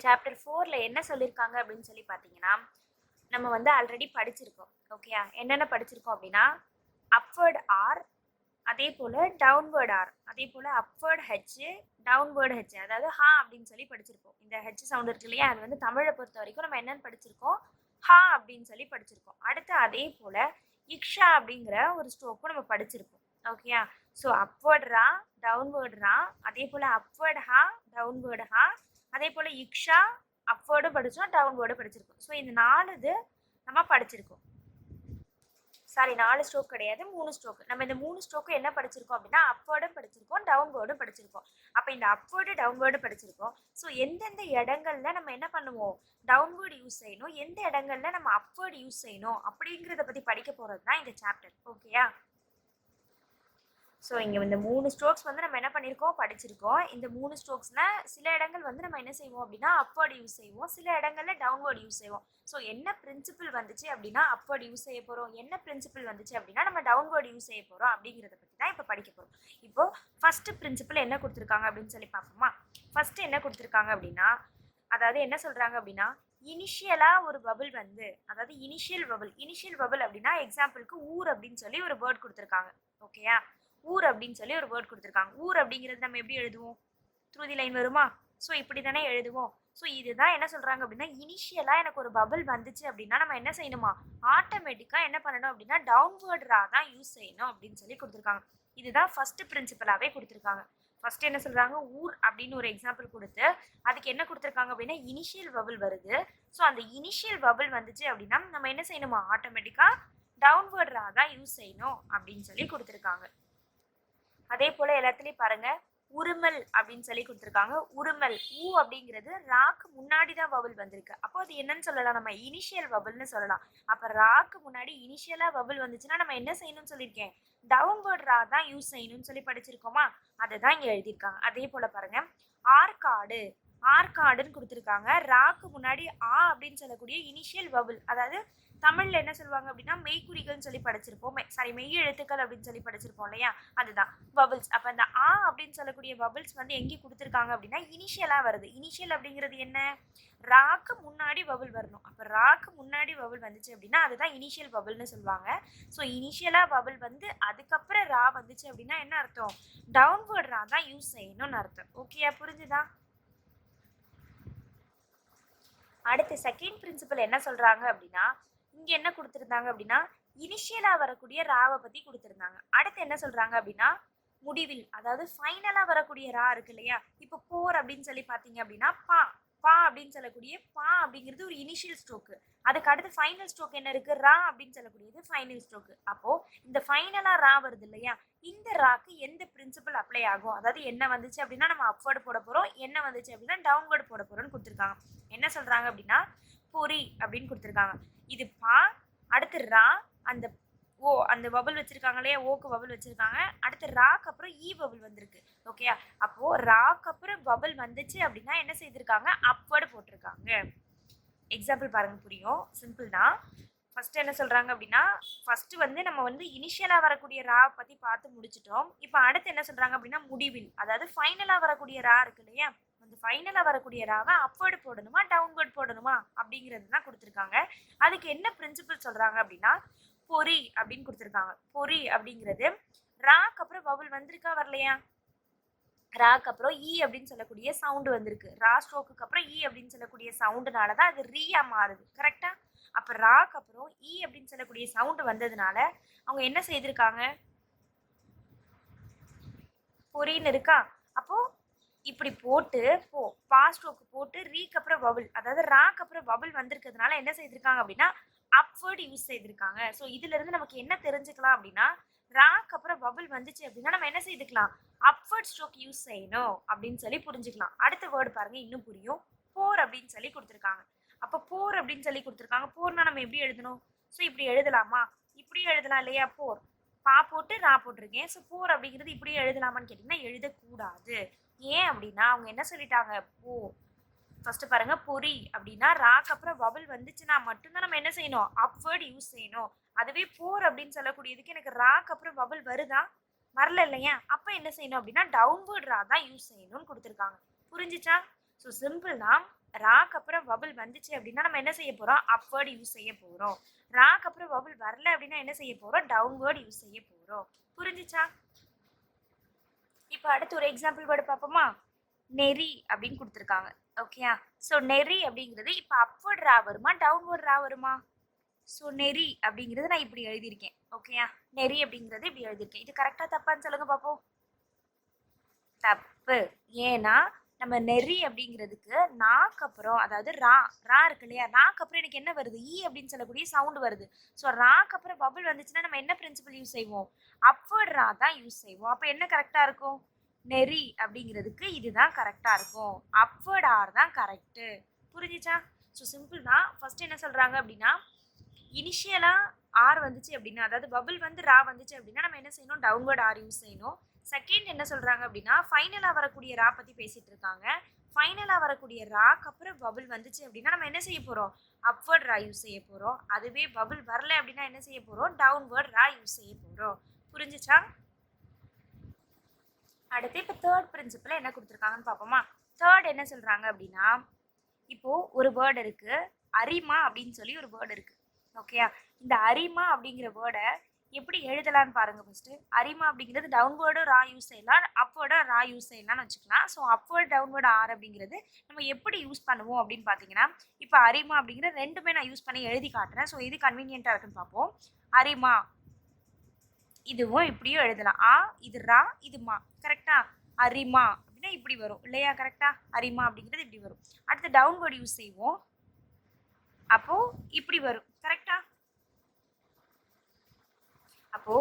Chapter 4ல என்ன சொல்லியிருக்காங்க அப்படின்னு சொல்லி பார்த்தீங்கன்னா, நம்ம வந்து ஆல்ரெடி படிச்சிருக்கோம். ஓகேயா? என்னென்ன படிச்சிருக்கோம் அப்படின்னா, அப்வர்ட் ஆர், அதேபோல டவுன்வர்ட் ஆர், அதேபோல அப்வர்ட் ஹெச், டவுன்வர்ட் ஹெச், அதாவது ஹா அப்படின்னு சொல்லி படிச்சிருக்கோம். இந்த ஹெச் சவுண்ட் இருக்கு இல்லையா? அது வந்து தமிழை பொறுத்த வரைக்கும் நம்ம என்னன்னு படிச்சிருக்கோம்? ஹா அப்படின்னு சொல்லி படிச்சிருக்கோம். அடுத்து அதே போல இக்ஷா அப்படிங்கிற ஒரு ஸ்ட்ரோக்கும் நம்ம படிச்சிருக்கோம். ஓகேயா? ஸோ அப்வர்ட் ரா, டவுன்வர்ட் ரா, அதே போல அப்வர்ட் ஹா, டவுன்வர்ட் ஹா, அதே போல இக்ஷா அப்வர்டும் படிச்சோம், டவுன்வர்டும் படிச்சிருக்கோம். ஸோ இந்த 4 இது நம்ம படிச்சிருக்கோம். சாரி, 4 ஸ்ட்ரோக் கிடையாது, 3 ஸ்ட்ரோக். நம்ம இந்த 3 ஸ்ட்ரோக்கு என்ன படிச்சிருக்கோம் அப்படின்னா, அப்வர்டும் படிச்சிருக்கோம், டவுன்வர்டும் படிச்சிருக்கோம். அப்போ இந்த அப்வர்டு டவுன்வர்டு படிச்சிருக்கோம். ஸோ எந்தெந்த இடங்கள்ல நம்ம என்ன பண்ணுவோம், டவுன்வர்டு யூஸ் செய்யணும், எந்த இடங்கள்ல நம்ம அப்வர்டு யூஸ் செய்யணும் அப்படிங்கிறத பத்தி படிக்க போறது தான் இந்த சாப்டர். ஓகேயா? ஸோ இங்கே இந்த 3 ஸ்ட்ரோக்ஸ் வந்து நம்ம என்ன பண்ணியிருக்கோம், படிச்சிருக்கோம். இந்த 3 ஸ்ட்ரோக்ஸில் சில இடங்கள் வந்து நம்ம என்ன செய்வோம் அப்படின்னா அப்வர்ட் யூஸ் செய்வோம், சில இடங்களில் டவுன்வர்ட் யூஸ் செய்வோம். ஸோ என்ன பிரின்சிபிள் வந்துச்சு அப்படின்னா அப்வர்ட் யூஸ் செய்ய போகிறோம், என்ன பிரின்சிபிள் வந்துச்சு அப்படின்னா நம்ம டவுன்வர்ட் யூஸ் செய்ய போகிறோம் அப்படிங்கிறத பற்றி தான் இப்போ படிக்க போகிறோம். இப்போ ஃபர்ஸ்ட் பிரின்சிபிள் என்ன கொடுத்துருக்காங்க அப்படின்னு சொல்லி பார்ப்போமா? ஃபர்ஸ்ட் என்ன கொடுத்துருக்காங்க அப்படின்னா, அதாவது என்ன சொல்கிறாங்க அப்படின்னா, இனிஷியலாக ஒரு பபிள் வந்து, அதாவது இனிஷியல் பபிள் அப்படின்னா எக்ஸாம்பிளுக்கு ஊர் அப்படின்னு சொல்லி ஒரு வேர்ட் கொடுத்துருக்காங்க. ஓகேயா? ஊர் அப்படின்னு சொல்லி ஒரு வேர்ட் கொடுத்துருக்காங்க. ஊர் அப்படிங்கிறது நம்ம எப்படி எழுதுவோம், த்ரூ தி லைன் வருமா? ஸோ இப்படி தானே எழுதுவோம். ஸோ இதுதான் என்ன சொல்றாங்க அப்படின்னா, இனிஷியலா எனக்கு ஒரு பபிள் வந்துச்சு அப்படின்னா நம்ம என்ன செய்யணுமா, ஆட்டோமேட்டிக்கா என்ன பண்ணணும் அப்படின்னா டவுன்வர்ட் ரா தான் யூஸ் செய்யணும் அப்படின்னு சொல்லி கொடுத்துருக்காங்க. இதுதான் ஃபர்ஸ்ட் பிரின்சிபலாவே கொடுத்துருக்காங்க. ஃபர்ஸ்ட் என்ன சொல்றாங்க, ஊர் அப்படின்னு ஒரு எக்ஸாம்பிள் கொடுத்து அதுக்கு என்ன கொடுத்துருக்காங்க அப்படின்னா இனிஷியல் பபிள் வருது. ஸோ அந்த இனிஷியல் பபிள் வந்துச்சு அப்படின்னா நம்ம என்ன செய்யணுமா, ஆட்டோமேட்டிக்கா டவுன்வர்ட் ரா தான் யூஸ் செய்யணும் அப்படின்னு சொல்லி கொடுத்துருக்காங்க. அதே போல எல்லாத்துலயும் பாருங்க, உருமல் அப்படின்னு சொல்லி கொடுத்துருக்காங்க. உருமல் ஊ அப்படிங்கிறது ராக்கு முன்னாடி தான் பபிள் வந்திருக்கு. அப்போ அது என்னன்னு சொல்லலாம், நம்ம இனிஷியல் பபிள்னு சொல்லலாம். அப்ப ராக்கு முன்னாடி இனிஷியலா பபிள் வந்துச்சுன்னா நம்ம என்ன செய்யணும்னு சொல்லியிருக்கேன், டவுன்வர்ட் ரா தான் யூஸ் செய்யணும்னு சொல்லி படிச்சிருக்கோமா? அதை தான் இங்க எழுதியிருக்காங்க. அதே போல பாருங்க, ஆற்காடு, ஆற்காடுன்னு கொடுத்துருக்காங்க. ராக்கு முன்னாடி ஆ அப்படின்னு சொல்லக்கூடிய இனிஷியல் பபிள், அதாவது தமிழ்ல என்ன சொல்லுவாங்க அப்படின்னா மெய்க்குறிகள்னு சொல்லி படிச்சிருப்போம், சாரி மெய் எழுத்துக்கள் அப்படின்னு சொல்லி படிச்சிருப்போம் இல்லையா, அதுதான் பபிள்ஸ். அப்ப அந்த ஆ அப்படின்னு சொல்லக்கூடிய பபிள்ஸ் வந்து எங்கே கொடுத்துருக்காங்க அப்படின்னா இனிஷியலா வருது. இனிஷியல் அப்படிங்கிறது என்ன, ராக்கு முன்னாடி பபிள் வரணும். அப்ப ராக்கு முன்னாடி பபிள் வந்துச்சு அப்படின்னா அதுதான் இனிஷியல் பபிள்னு சொல்லுவாங்க. ஸோ இனிஷியலா பபிள் வந்து அதுக்கப்புறம் ரா வந்துச்சு அப்படின்னா என்ன அர்த்தம், டவுன்வர்ட் ரா தான் யூஸ் செய்யணும்னு அர்த்தம். ஓகேயா, புரிஞ்சுதா? அடுத்து செகண்ட் பிரின்சிபல் என்ன சொல்றாங்க அப்படின்னா, இங்க என்ன கொடுத்திருந்தாங்க அப்படின்னா இனிஷியலா வரக்கூடிய ராவை பத்தி கொடுத்திருந்தாங்க. அடுத்து என்ன சொல்றாங்க அப்படின்னா முடிவில், அதாவது ஃபைனலா வரக்கூடிய ரா இருக்கு இல்லையா, இப்போ போர் அப்படின்னு சொல்லி பாத்தீங்க அப்படின்னா பா, பா அப்படின்னு சொல்லக்கூடிய பா அப்படிங்கிறது ஒரு இனிஷியல் ஸ்ட்ரோக்கு. அதுக்கு அடுத்து ஃபைனல் ஸ்ட்ரோக் என்ன இருக்கு, ரா அப்படின்னு சொல்லக்கூடியது ஃபைனல் ஸ்ட்ரோக்கு. அப்போ இந்த ஃபைனலா ரா வருது இல்லையா, இந்த ராக்கு எந்த பிரின்சிபல் அப்ளை ஆகும், அதாவது என்ன வந்துச்சு அப்படின்னா நம்ம அப்வர்டு போட போறோம், என்ன வந்துச்சு அப்படின்னா டவுன்வர்டு போட போறோம்னு கொடுத்துருக்காங்க. என்ன சொல்றாங்க அப்படின்னா பொறி அப்படின்னு கொடுத்துருக்காங்க. இது பா, அடுத்து ரா, அந்த ஓ அந்த பபிள் வச்சிருக்காங்க இல்லையா, ஓக்கு பபிள் வச்சிருக்காங்க. அடுத்து ராக்கு அப்புறம் ஈ பபிள் வந்திருக்கு. ஓகேயா? அப்போ ராக்கு அப்புறம் பபிள் வந்துச்சு அப்படின்னா என்ன செய்திருக்காங்க, அப்வர்டு போட்டிருக்காங்க. எக்ஸாம்பிள் பாருங்க, புரியும், சிம்பிள் தான். ஃபர்ஸ்ட் என்ன சொல்றாங்க அப்படின்னா, ஃபர்ஸ்ட் வந்து நம்ம வந்து இனிஷியலா வரக்கூடிய ரா பத்தி பார்த்து முடிச்சிட்டோம். இப்போ அடுத்து என்ன சொல்றாங்க அப்படின்னா முடிவில், அதாவது ஃபைனலா வரக்கூடிய ரா இருக்கு இல்லையா, அந்த ஃபைனலா வரக்கூடிய ராவை அப்வர்டு போடணுமா டவுன்வர்ட் போடணுமா அப்படிங்கிறது தான் கொடுத்துருக்காங்க. அதுக்கு என்ன பிரின்சிபல் சொல்றாங்க அப்படின்னா பொறி அப்படின்னு கொடுத்துருக்காங்க. பொறி அப்படிங்கிறது ராக்கு அப்புறம் பபிள் வந்திருக்கா வரலையா, ராக்கு அப்புறம் ஈ அப்படின்னு சொல்லக்கூடிய சவுண்டு வந்திருக்கு. ரா ஸ்ட்ரோக்கு அப்புறம் ஈ அப்படின்னு சொல்லக்கூடிய சவுண்டுனால தான் அது ரீயா மாறுது. கரெக்டா? அப்ப ராக்கு அப்புறம் ஈ அப்படின்னு சொல்லக்கூடிய சவுண்டு வந்ததுனால அவங்க என்ன செய்திருக்காங்க, பொறின்னு இருக்கா, அப்போ இப்படி போட்டு பா ஸ்ட்ரோக்கு போட்டு ரீக்கு அப்புறம் பபிள், அதாவது ராக்கு அப்புறம் பபிள் வந்திருக்கிறதுனால என்ன செய்திருக்காங்க அப்படின்னா அப்வர்ட் யூஸ் செய்திருக்காங்க. ஸோ இதுல இருந்து நமக்கு என்ன தெரிஞ்சுக்கலாம் அப்படின்னா, ராக்கு அப்புறம் பபிள் வந்துச்சு அப்படின்னா நம்ம என்ன செய்துக்கலாம், அப்வர்ட் ஸ்ட்ரோக் யூஸ் செய்யணும் அப்படின்னு சொல்லி புரிஞ்சுக்கலாம். அடுத்த வேர்டு பாருங்க, இன்னும் புரியும். போர் அப்படின்னு சொல்லி கொடுத்துருக்காங்க. அப்போ போர் அப்படின்னு சொல்லி கொடுத்துருக்காங்க. போர்னா நம்ம எப்படி எழுதணும், ஸோ இப்படி எழுதலாமா, இப்படி எழுதலாம் இல்லையா, போர் பா போட்டு ரா போட்டிருக்கேன். ஸோ போர் அப்படிங்கிறது இப்படி எழுதலாமான்னு கேட்டிங்கன்னா எழுதக்கூடாது. ஏன் அப்படின்னா அவங்க என்ன சொல்லிட்டாங்க, ஃபர்ஸ்ட் பாருங்க, பொறி அப்படின்னா ராக்கு அப்புறம் பபிள் வந்துச்சுன்னா மட்டும்தான் நம்ம என்ன செய்யணும், அப்வர்ட் யூஸ் செய்யணும். அதுவே போர் அப்படின்னு சொல்லக்கூடியதுக்கு எனக்கு ராக்கு அப்புறம் பபிள் வருதா, வரல இல்லையா, அப்ப என்ன செய்யணும் அப்படின்னா டவுன்வர்ட் ரா தான் யூஸ் செய்யணும்னு கொடுத்துருக்காங்க. புரிஞ்சுச்சா? ஸோ சிம்பிள் தான். ராக்கு அப்புறம் வபிள் வந்துச்சு அப்படின்னா நம்ம என்ன செய்ய போறோம்? அப்வர்ட் யூஸ் செய்ய போறோம். ராக்கு அப்புறம் வபிள் வரல அப்படின்னா என்ன செய்ய போறோம்? டவுன்வர்ட் யூஸ் செய்ய போறோம். புரிஞ்சுச்சா? இப்போ அடுத்து ஒரு எக்ஸாம்பிள் வேர்டு பார்ப்போமா? நெறி அப்படின்னு கொடுத்துருக்காங்க. ஓகேயா? ஸோ நெறி அப்படிங்கிறது இப்போ அப்வர்ட் ரா வருமா டவுன்வர்ட் ரா வருமா? ஸோ நெறி அப்படிங்கிறது நான் இப்படி எழுதியிருக்கேன். ஓகேயா? நெறி அப்படிங்கிறது இப்படி எழுதியிருக்கேன். இது கரெக்டாக தப்பான்னு சொல்லுங்க பார்ப்போம். தப்பு. ஏன்னா நம்ம நெறி அப்படிங்கிறதுக்கு நாக்கு அப்புறம் அதாவது ரா ரா இருக்கு இல்லையா, நாக்கு அப்புறம் எனக்கு என்ன வருது? ஈ அப்படின்னு சொல்லக்கூடிய சவுண்ட் வருது. ஸோ ராக்கு அப்புறம் பபிள் வந்துச்சுன்னா நம்ம என்ன பிரின்சிபல் யூஸ் செய்வோம்? அப்வர்ட் ரா தான் யூஸ் செய்வோம். அப்போ என்ன கரெக்டாக இருக்கும்? நெறி அப்படிங்கிறதுக்கு இதுதான் கரெக்டாக இருக்கும். அப்வர்ட் ஆர் தான் கரெக்டு. புரிஞ்சுச்சா? ஸோ சிம்பிள் தான். ஃபர்ஸ்ட் என்ன சொல்கிறாங்க அப்படின்னா, இனிஷியலாக ஆர் வந்துச்சு அப்படின்னா, அதாவது பபிள் வந்து ரா வந்துச்சு அப்படின்னா நம்ம என்ன செய்யணும்? டவுன்வர்ட் ஆர் யூஸ் செய்யணும். செகண்ட் என்ன சொல்கிறாங்க அப்படின்னா, ஃபைனலாக வரக்கூடிய ரா பற்றி பேசிகிட்டு இருக்காங்க. ஃபைனலாக வரக்கூடிய ராக்கு அப்புறம் பபிள் வந்துச்சு அப்படின்னா நம்ம என்ன செய்ய போகிறோம்? அப்வர்ட் ரா யூஸ் செய்ய போகிறோம். அதுவே பபிள் வரல அப்படின்னா என்ன செய்ய போகிறோம்? டவுன்வர்ட் ரா யூஸ் செய்ய போகிறோம். புரிஞ்சுச்சா? அடுத்து இப்போ தேர்ட் பிரின்சிபல் என்ன கொடுத்துருக்காங்கன்னு பார்ப்போமா? தேர்ட் என்ன சொல்கிறாங்க அப்படின்னா, இப்போது ஒரு வேர்டு இருக்குது, அரிமா அப்படின்னு சொல்லி ஒரு வேர்டு இருக்குது. ஓகேயா? இந்த அரிமா அப்படிங்கிற வேர்டை எப்படி எழுதலான்னு பாருங்க. ஃபர்ஸ்ட் அரிமா அப்படிங்கிறது டவுன்வேர்டும் ரா யூஸ் செய்யலாம், அப்வேர்டும் ரா யூஸ் செய்யலாம்னு வச்சுக்கலாம். ஸோ அப்வேர்ட் டவுன்வேர்டு ஆர் அப்படிங்கிறது நம்ம எப்படி யூஸ் பண்ணுவோம் அப்படின்னு பார்த்தீங்கன்னா, இப்போ அரிமா அப்படிங்கிற ரெண்டுமே நான் யூஸ் பண்ணி எழுதி காட்டுறேன். ஸோ இது கன்வீனியன்ட்டாக இருக்குன்னு பார்ப்போம். அரிமா இதுவும் இப்படியும் எழுதலாம். ஆ இது ரா இது மா. கரெக்டா? அரிமா அப்படின்னா இப்படி வரும் இல்லையா? கரெக்டா? அரிமா அப்படிங்கிறது இப்படி வரும். அடுத்து டவுன்வேர்டு யூஸ் செய்வோம். அப்போ இப்படி வரும். கரெக்டா? அப்போ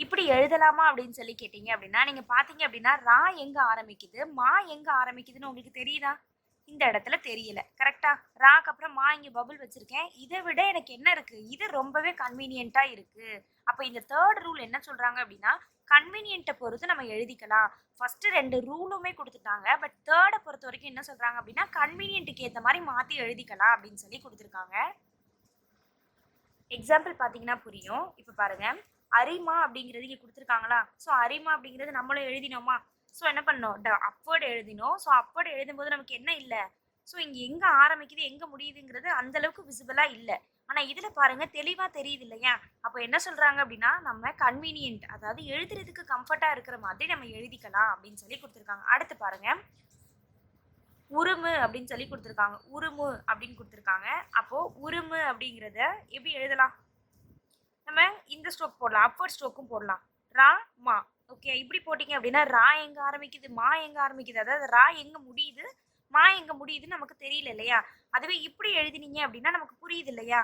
இப்படி எழுதலாமா அப்படின்னு சொல்லி கேட்டீங்க அப்படின்னா, நீங்க பாத்தீங்க அப்படின்னா ரா எங்க ஆரம்பிக்குது, மா எங்க ஆரம்பிக்குதுன்னு உங்களுக்கு தெரியுதா? இந்த இடத்துல தெரியல. கரெக்டா? ராக்கு அப்புறம் மா இங்க பபுள் வச்சிருக்கேன். இதை விட எனக்கு என்ன இருக்கு? இது ரொம்பவே கன்வீனியன்ட்டா இருக்கு. அப்ப இந்த தேர்ட் ரூல் என்ன சொல்றாங்க அப்படின்னா, கன்வீனியன்ட்டை பொறுத்து நம்ம எழுதிக்கலாம். ஃபர்ஸ்ட் ரெண்டு ரூலுமே கொடுத்துட்டாங்க. பட் தேர்டை பொறுத்த வரைக்கும் என்ன சொல்றாங்க அப்படின்னா, கன்வீனியன்ட்டுக்கு ஏற்ற மாதிரி மாத்தி எழுதிக்கலாம் அப்படின்னு சொல்லி கொடுத்துருக்காங்க. எக்ஸாம்பிள் பார்த்தீங்கன்னா புரியும். இப்போ பாருங்க, அரிமா அப்படிங்கிறது இங்கே கொடுத்துருக்காங்களா? ஸோ அரிமா அப்படிங்கிறது நம்மளும் எழுதினோமா? ஸோ என்ன பண்ணோம்? அப்வர்டு எழுதினோம். ஸோ அப்வர்டு எழுதும்போது நமக்கு என்ன இல்லை? ஸோ இங்கே எங்கே ஆரம்பிக்குது எங்கே முடியுதுங்கிறது அந்த அளவுக்கு விசிபிளாக இல்லை. ஆனால் இதில் பாருங்க தெளிவாக தெரியுது இல்லையா? அப்போ என்ன சொல்கிறாங்க அப்படின்னா, நம்ம கன்வீனியன்ட் அதாவது எழுதுறதுக்கு கம்ஃபர்ட்டாக இருக்கிற மாதிரி நம்ம எழுதிக்கலாம் அப்படின்னு சொல்லி கொடுத்துருக்காங்க. அடுத்து பாருங்க, உருமு அப்படின்னு சொல்லி கொடுத்துருக்காங்க. உருமு அப்படின்னு கொடுத்துருக்காங்க. அப்போ உருமு அப்படிங்கிறத எப்படி எழுதலாம்? நம்ம இந்த ஸ்ட்ரோக் போடலாம், அப்வர்ட் ஸ்ட்ரோக்கும் போடலாம். ரா மா. ஓகே, இப்படி போட்டிங்க அப்படின்னா ரா எங்க ஆரம்பிக்குது, மா எங்க ஆரம்பிக்குது, அதாவது ரா எங்க முடியுது, மா எங்க முடியுதுன்னு நமக்கு தெரியல இல்லையா? அதுவே இப்படி எழுதினீங்க அப்படின்னா நமக்கு புரியுது இல்லையா?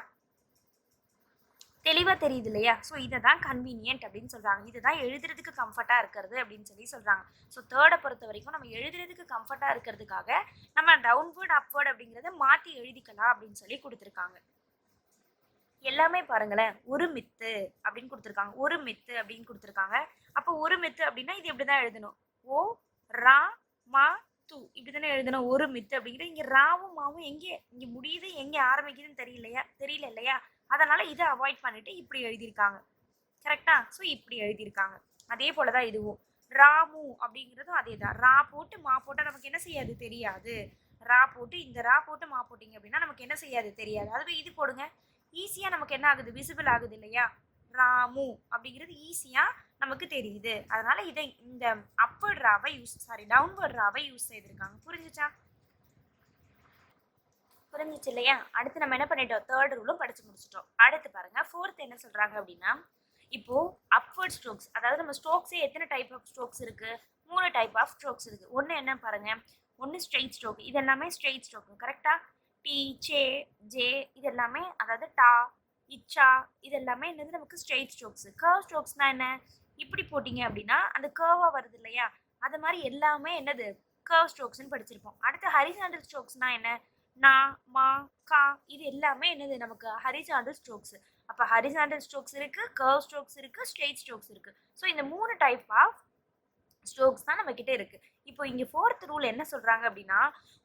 தெளிவாக தெரியுது இல்லையா? ஸோ இதை தான் கன்வீனியன்ட் அப்படின்னு சொல்கிறாங்க. இதுதான் எழுதுறதுக்கு கம்ஃபர்ட்டாக இருக்கிறது அப்படின்னு சொல்லி சொல்கிறாங்க. ஸோ தேர்டை பொறுத்த வரைக்கும் நம்ம எழுதுறதுக்கு கம்ஃபர்ட்டாக இருக்கிறதுக்காக நம்ம டவுன்வேர்ட் அப்வர்ட் அப்படிங்கிறத மாற்றி எழுதிக்கலாம் அப்படின்னு சொல்லி கொடுத்துருக்காங்க. எல்லாமே பாருங்களேன், ஒரு மித்து அப்படின்னு கொடுத்துருக்காங்க. ஒரு மித்து அப்படின்னு கொடுத்துருக்காங்க. அப்போ ஒரு மித்து அப்படின்னா இது எப்படி தான் எழுதணும்? ஓ ரா மா து இப்படி தானே எழுதணும். ஒரு மித்து அப்படிங்கிற இங்கே ராவும் மாவும் எங்கே இங்கே முடியுது எங்கே ஆரம்பிக்குதுன்னு தெரியல இல்லையா? அதனால இதை அவாய்ட் பண்ணிட்டு இப்படி எழுதியிருக்காங்க. கரெக்டா? ஸோ இப்படி எழுதியிருக்காங்க. அதே போலதான் இதுவும். ராமு அப்படிங்கிறதும் அதே தான். ரா போட்டு மா போட்டால் நமக்கு என்ன செய்யாது? தெரியாது. ரா போட்டு இந்த ரா போட்டு மா போட்டிங்க அப்படின்னா நமக்கு என்ன செய்யாது? தெரியாது. அதுவே இது போடுங்க, ஈஸியாக நமக்கு என்ன ஆகுது? விசிபிள் ஆகுது இல்லையா? ராமு அப்படிங்கிறது ஈஸியாக நமக்கு தெரியுது. அதனால இதை இந்த அப்வர்ட் ராவை டவுன்வர்ட் ராவை யூஸ் செய்திருக்காங்க. புரிஞ்சுச்சா? புரிஞ்சிச்சு இல்லையா? அடுத்து நம்ம என்ன பண்ணிட்டோம்? தேர்ட் ரூலும் படிச்சு முடிச்சிட்டோம். அடுத்து பாருங்க, ஃபோர்த் என்ன சொல்றாங்க அப்படின்னா, இப்போ அப்வர்ட் ஸ்ட்ரோக்ஸ், அதாவது நம்ம ஸ்ட்ரோக்ஸே எத்தனை டைப் ஆஃப் ஸ்ட்ரோக்ஸ் இருக்கு? 3 டைப் ஆஃப் ஸ்ட்ரோக்ஸ் இருக்கு. ஒன்று என்ன பாருங்க, ஒன்று ஸ்ட்ரெயிட் ஸ்ட்ரோக். இது எல்லாமே ஸ்ட்ரெயிட் ஸ்ட்ரோக். கரெக்டா? டி சே ஜே இது எல்லாமே, அதாவது டா இச்சா இது எல்லாமே என்னது நமக்கு ஸ்ட்ரெயிட் ஸ்ட்ரோக்ஸ். கர்வ் ஸ்ட்ரோக்ஸ்னா என்ன? இப்படி போட்டிங்க அப்படின்னா அந்த கர்வா வருது இல்லையா? அது மாதிரி எல்லாமே என்னது? கர்வ் ஸ்ட்ரோக்ஸ்னு படிச்சிருப்போம். அடுத்து ஹரிசாண்டல் ஸ்ட்ரோக்ஸ்னா என்ன? நா மா கா இது எல்லாமே என்னது? நமக்கு ஹரிசாண்டல் ஸ்ட்ரோக்ஸ். அப்போ ஹரிசாண்டல் ஸ்ட்ரோக்ஸ் இருக்கு, கர்வ் ஸ்ட்ரோக்ஸ் இருக்கு, ஸ்ட்ரெயிட் ஸ்ட்ரோக்ஸ் இருக்கு. ஸோ இந்த 3 டைப் ஆஃப் ஸ்ட்ரோக்ஸ் தான் நம்ம கிட்ட இருக்கு. இப்போ இங்க ஃபோர்த் ரூல் என்ன சொல்றாங்க அப்படின்னா,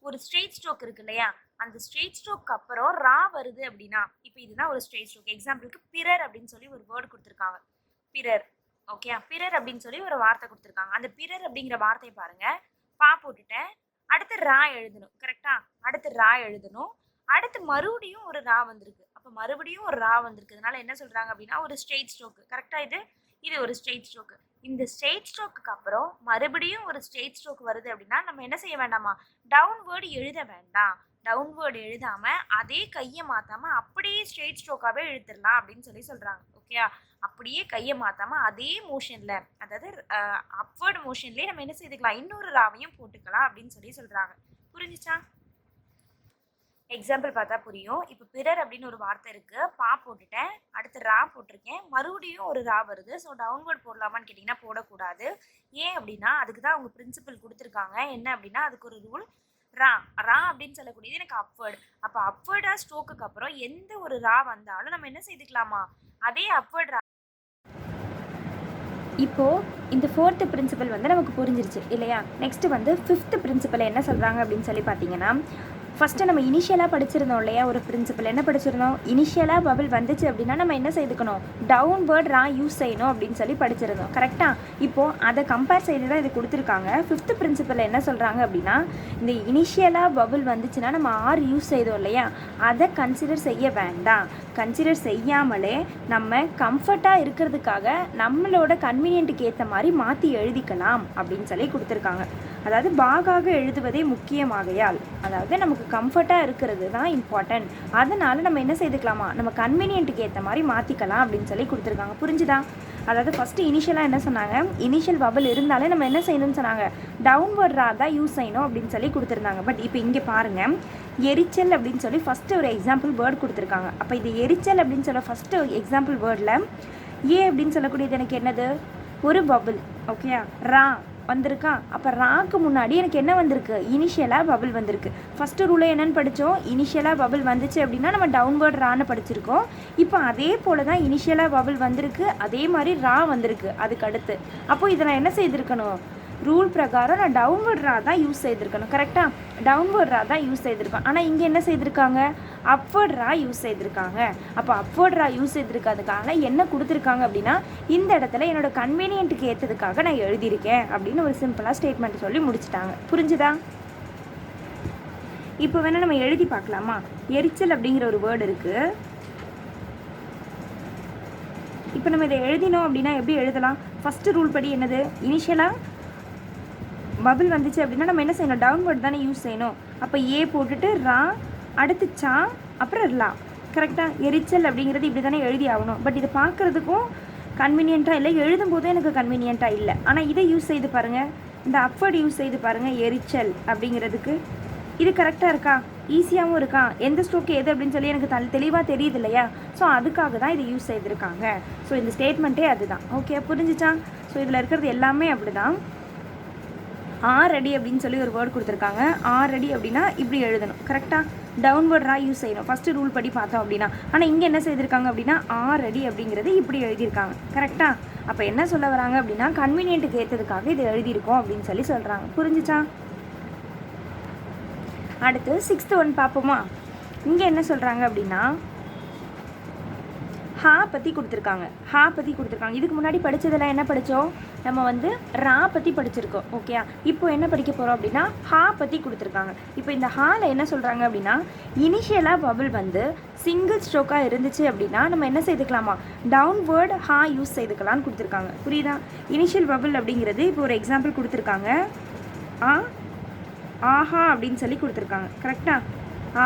ஒரு ஸ்ட்ரெயிட் ஸ்ட்ரோக் இருக்கு இல்லையா? அந்த ஸ்ட்ரெயிட் ஸ்ட்ரோக் அப்புறம் ரா வருது அப்படின்னா, இப்போ இதுதான் ஒரு ஸ்ட்ரெயிட் ஸ்ட்ரோக். எக்ஸாம்பிளுக்கு பிறர் அப்படின்னு சொல்லி ஒரு வேர்டு கொடுத்துருக்காங்க. பிறர். ஓகே, பிறர் அப்படின்னு சொல்லி ஒரு வார்த்தை கொடுத்துருக்காங்க. அந்த பிறர் அப்படிங்கிற வார்த்தையை பாருங்க, பா போட்டுட்டேன், அடுத்து ரா எழுதணும். கரெக்டா? அடுத்து ரா எழுதணும். அடுத்து மறுபடியும் ஒரு ரா வந்திருக்கு. அப்போ மறுபடியும் ஒரு ரா வந்திருக்கு. அதனால என்ன சொல்றாங்க அப்படின்னா ஒரு ஸ்ட்ரெயிட் ஸ்ட்ரோக். கரெக்டா? இது ஒரு ஸ்ட்ரெயிட் ஸ்ட்ரோக். இந்த ஸ்ட்ரெயிட் ஸ்ட்ரோக்கு அப்புறம் மறுபடியும் ஒரு ஸ்ட்ரெயிட் ஸ்ட்ரோக் வருது அப்படின்னா நம்ம என்ன செய்ய வேண்டாமா, டவுன்வேர்டு எழுத வேண்டாம். டவுன்வேர்டு எழுதாம அதே கையை மாத்தாம அப்படியே ஸ்ட்ரெயிட் ஸ்ட்ரோக்காவே எழுதிடலாம் அப்படின்னு சொல்றாங்க. ஓகே, அப்படியே கையை மாத்தாம அதே மோஷன்ல, அதாவது அப்வர்ட் மோஷன்லயே நம்ம என்ன செய்துக்கலாம், இன்னொரு ராவையும் போட்டுக்கலாம் அப்படின்னு சொல்றாங்க. புரிஞ்சுச்சா? எக்ஸாம்பிள் பார்த்தா புரியும். இப்போ பிறர் அப்படின்னு ஒரு வார்த்தை இருக்கு, பா போட்டுட்டேன், அடுத்து ரா போட்டிருக்கேன், மறுபடியும் ஒரு ரா வருது. ஸோ டவுன்வர்ட் போடலாமான்னு கேட்டிங்கன்னா போடக்கூடாது. ஏன் அப்படின்னா அதுக்கு தான் அவங்க பிரின்சிபல் கொடுத்துருக்காங்க. என்ன அப்படின்னா அதுக்கு ஒரு ரூல், ரா ரா அப்படின்னு சொல்லக்கூடியது எனக்கு அப்வர்டு. அப்போ அப்வர்டா ஸ்ட்ரோக்குக்கு அப்புறம் எந்த ஒரு ரா வந்தாலும் நம்ம என்ன செய்துக்கலாமா, அதே அப்வர்ட் ரா. இப்போது இந்த 4th பிரின்சிபல் வந்து நமக்கு புரிஞ்சிருச்சு இல்லையா? நெக்ஸ்ட்டு வந்து 5th பிரின்சிபல் என்ன சொல்கிறாங்க அப்படின்னு சொல்லி பார்த்தீங்கன்னா, ஃபஸ்ட்டு நம்ம இனிஷியலாக படிச்சிருந்தோம் இல்லையா, ஒரு பிரின்சிபல் என்ன படிச்சிருந்தோம், இனிஷியலாக பபிள் வந்துச்சு அப்படின்னா நம்ம என்ன செய்துக்கணும், டவுன்வேர்ட் ரா யூஸ் செய்யணும் அப்படின்னு சொல்லி படிச்சிருந்தோம். கரெக்டாக? இப்போது அதை கம்பேர் செய்து தான் இது கொடுத்துருக்காங்க. 5th பிரின்சிபல் என்ன சொல்கிறாங்க அப்படின்னா, இந்த இனிஷியலாக பபிள் வந்துச்சுன்னா நம்ம ஆர் யூஸ் செய்தோம் இல்லையா, அதை கன்சிடர் செய்ய வேண்டாம். கன்சிடர் செய்யாமலே நம்ம கம்ஃபர்ட்டாக இருக்கிறதுக்காக நம்மளோட கன்வீனியன்ட்டுக்கு ஏற்ற மாதிரி மாற்றி எழுதிக்கலாம் அப்படின்னு சொல்லி கொடுத்துருக்காங்க. அதாவது பாகாக எழுதுவதே முக்கியமாகையால், அதாவது நமக்கு கம்ஃபர்ட்டாக இருக்கிறது தான் இம்பார்ட்டன்ட். அதனால் நம்ம என்ன செய்துக்கலாமா, நம்ம கன்வீனியன்ட்டுக்கு ஏற்ற மாதிரி மாற்றிக்கலாம் அப்படின்னு சொல்லி கொடுத்துருக்காங்க. புரிஞ்சுதா? அதாவது ஃபஸ்ட்டு இனிஷியலாக என்ன சொன்னாங்க, இனிஷியல் பபிள் இருந்தாலே நம்ம என்ன செய்யணும்னு சொன்னாங்க, டவுன்வர்ட் ரா தான் யூஸ் செய்யணும் அப்படின்னு சொல்லி கொடுத்துருந்தாங்க. பட் இப்போ இங்கே பாருங்கள், எரிச்சல் அப்படின்னு சொல்லி ஃபஸ்ட்டு ஒரு எக்ஸாம்பிள் வேர்டு கொடுத்துருக்காங்க. அப்போ இது எரிச்சல் அப்படின்னு சொல்ல ஃபஸ்ட்டு எக்ஸாம்பிள் வேர்டில் ஏ அப்படின்னு சொல்லக்கூடியது எனக்கு என்னது, ஒரு பபிள். ஓகேயா? ரா வந்திருக்கா? அப்போ ராக்கு முன்னாடி எனக்கு என்ன வந்திருக்கு, இனிஷியலாக பபிள் வந்திருக்கு. ஃபஸ்ட்டு ரூலை என்னென்னு படித்தோம், இனிஷியலாக பபிள் வந்துச்சு அப்படின்னா நம்ம டவுன்வேர்ட் ரான்னு படிச்சிருக்கோம். இப்போ அதே போல் தான் இனிஷியலாக பபிள் வந்திருக்கு, அதே மாதிரி ரா வந்திருக்கு அதுக்கு அடுத்து. அப்போது இதை நான் என்ன செய்திருக்கணும், ரூல் பிரகாரம் நான் டவுன்வர்ட் ரா தான் யூஸ் செய்திருக்கணும். கரெக்டாக? டவுன்வர்ட் ரா தான் யூஸ் செய்திருக்கோம். ஆனால் இங்கே என்ன செய்திருக்காங்க, அப்வர்ட் ரா யூஸ் செய்திருக்காங்க. அப்போ அப்வர்ட் ரா யூஸ் செய்திருக்கிறதுக்காக என்ன கொடுத்துருக்காங்க அப்படின்னா, இந்த இடத்துல என்னோட கன்வீனியன்ட்டுக்கு ஏற்றதுக்காக நான் எழுதியிருக்கேன் அப்படின்னு ஒரு சிம்பிளாக ஸ்டேட்மெண்ட் சொல்லி முடிச்சுட்டாங்க. புரிஞ்சுதா? இப்போ வேணால் நம்ம எழுதி பார்க்கலாமா? எரிச்சல் அப்படிங்கிற ஒரு வேர்டு இருக்குது. இப்போ நம்ம இதை எழுதினோம் அப்படின்னா எப்படி எழுதலாம், ஃபஸ்ட்டு ரூல் படி என்னது, இனிஷியலாக பபிள் வந்துச்சு அப்படின்னா நம்ம என்ன செய்யணும், டவுன்வர்ட் தானே யூஸ் செய்யணும். அப்போ ஏ போட்டுட்டு ரா, அடுத்து சா, அப்புறம் லா. கரெக்டாக? எரிச்சல் அப்படிங்கிறது இப்படி தானே எழுதி ஆகணும். பட் இது பார்க்குறதுக்கும் கன்வீனியண்ட்டாக இல்லை, எழுதும் போதும் எனக்கு கன்வீனியண்ட்டாக இல்லை. ஆனால் இதை யூஸ் செய்து பாருங்கள், இந்த அப்வர்ட் யூஸ் செய்து பாருங்கள் எரிச்சல் அப்படிங்கிறதுக்கு. இது கரெக்டாக இருக்கா, ஈஸியாகவும் இருக்கா, எந்த ஸ்ட்ரோக்கு எது அப்படின்னு சொல்லி எனக்கு தெளிவாக தெரியுது இல்லையா? ஸோ அதுக்காக தான் இது யூஸ் செய்திருக்காங்க. ஸோ இந்த ஸ்டேட்மெண்ட்டே அதுதான். ஓகே, புரிஞ்சிச்சா? ஸோ இதில் இருக்கிறது எல்லாமே அப்படி தான். ஆறடி அப்படின்னு சொல்லி ஒரு வேர்டு கொடுத்துருக்காங்க. ஆறடி அப்படின்னா இப்படி எழுதணும். கரெக்டாக? டவுன்வர்ட் ரா யூஸ் செய்யணும் ஃபஸ்ட்டு ரூல் படி பார்த்தோம் அப்படின்னா. ஆனால் இங்கே என்ன செய்திருக்காங்க அப்படின்னா, ஆறடி அப்படிங்கிறது இப்படி எழுதியிருக்காங்க. கரெக்டாக? அப்போ என்ன சொல்ல வராங்க அப்படின்னா, கன்வீனியன்ட்டுக்கு ஏற்றதுக்காக இது எழுதியிருக்கோம் அப்படின்னு சொல்லி சொல்கிறாங்க. புரிஞ்சிச்சா? அடுத்து 6th ஒன் பார்ப்போமா? இங்கே என்ன சொல்கிறாங்க அப்படின்னா, ஹா பற்றி கொடுத்துருக்காங்க. ஹா பற்றி கொடுத்துருக்காங்க. இதுக்கு முன்னாடி படித்ததெல்லாம் என்ன படித்தோம், நம்ம வந்து ரா பற்றி படிச்சிருக்கோம். ஓகே, இப்போ என்ன படிக்க போகிறோம் அப்படின்னா, ஹா பற்றி கொடுத்துருக்காங்க. இப்போ இந்த ஹாவில் என்ன சொல்கிறாங்க அப்படின்னா, இனிஷியலாக பபிள் வந்து சிங்கிள் ஸ்ட்ரோக்காக இருந்துச்சு அப்படின்னா நம்ம என்ன செய்துக்கலாமா, டவுன்வேர்ட் ஹா யூஸ் செய்துக்கலான்னு கொடுத்துருக்காங்க. புரியுதா? இனிஷியல் பபிள் அப்படிங்கிறது இப்போ ஒரு எக்ஸாம்பிள் கொடுத்துருக்காங்க, ஆஹா அப்படின்னு சொல்லி கொடுத்துருக்காங்க. கரெக்டாக?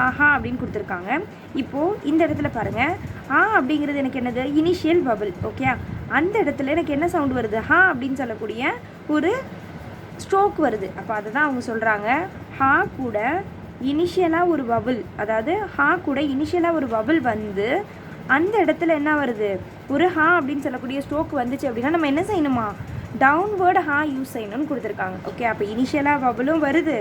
ஆஹா அப்படின்னு கொடுத்துருக்காங்க. இப்போது இந்த இடத்துல பாருங்கள், அப்படிங்கிறது எனக்கு என்னது, இனிஷியல் பபிள். ஓகே, அந்த இடத்துல எனக்கு என்ன சவுண்ட் வருது, ஹா அப்படின்னு சொல்லக்கூடிய ஒரு ஸ்ட்ரோக் வருது. அப்போ அதை தான் அவங்க சொல்கிறாங்க, ஹா கூட இனிஷியலாக ஒரு பபிள், அதாவது ஹா கூட இனிஷியலாக ஒரு பபிள் வந்து அந்த இடத்துல என்ன வருது, ஒரு ஹா அப்படின்னு சொல்லக்கூடிய ஸ்ட்ரோக் வந்துச்சு அப்படின்னா நம்ம என்ன செய்யணுமா, டவுன்வேர்டு ஹா யூஸ் செய்யணும்னு கொடுத்துருக்காங்க. ஓகே, அப்போ இனிஷியலாக பபிளும் வருது,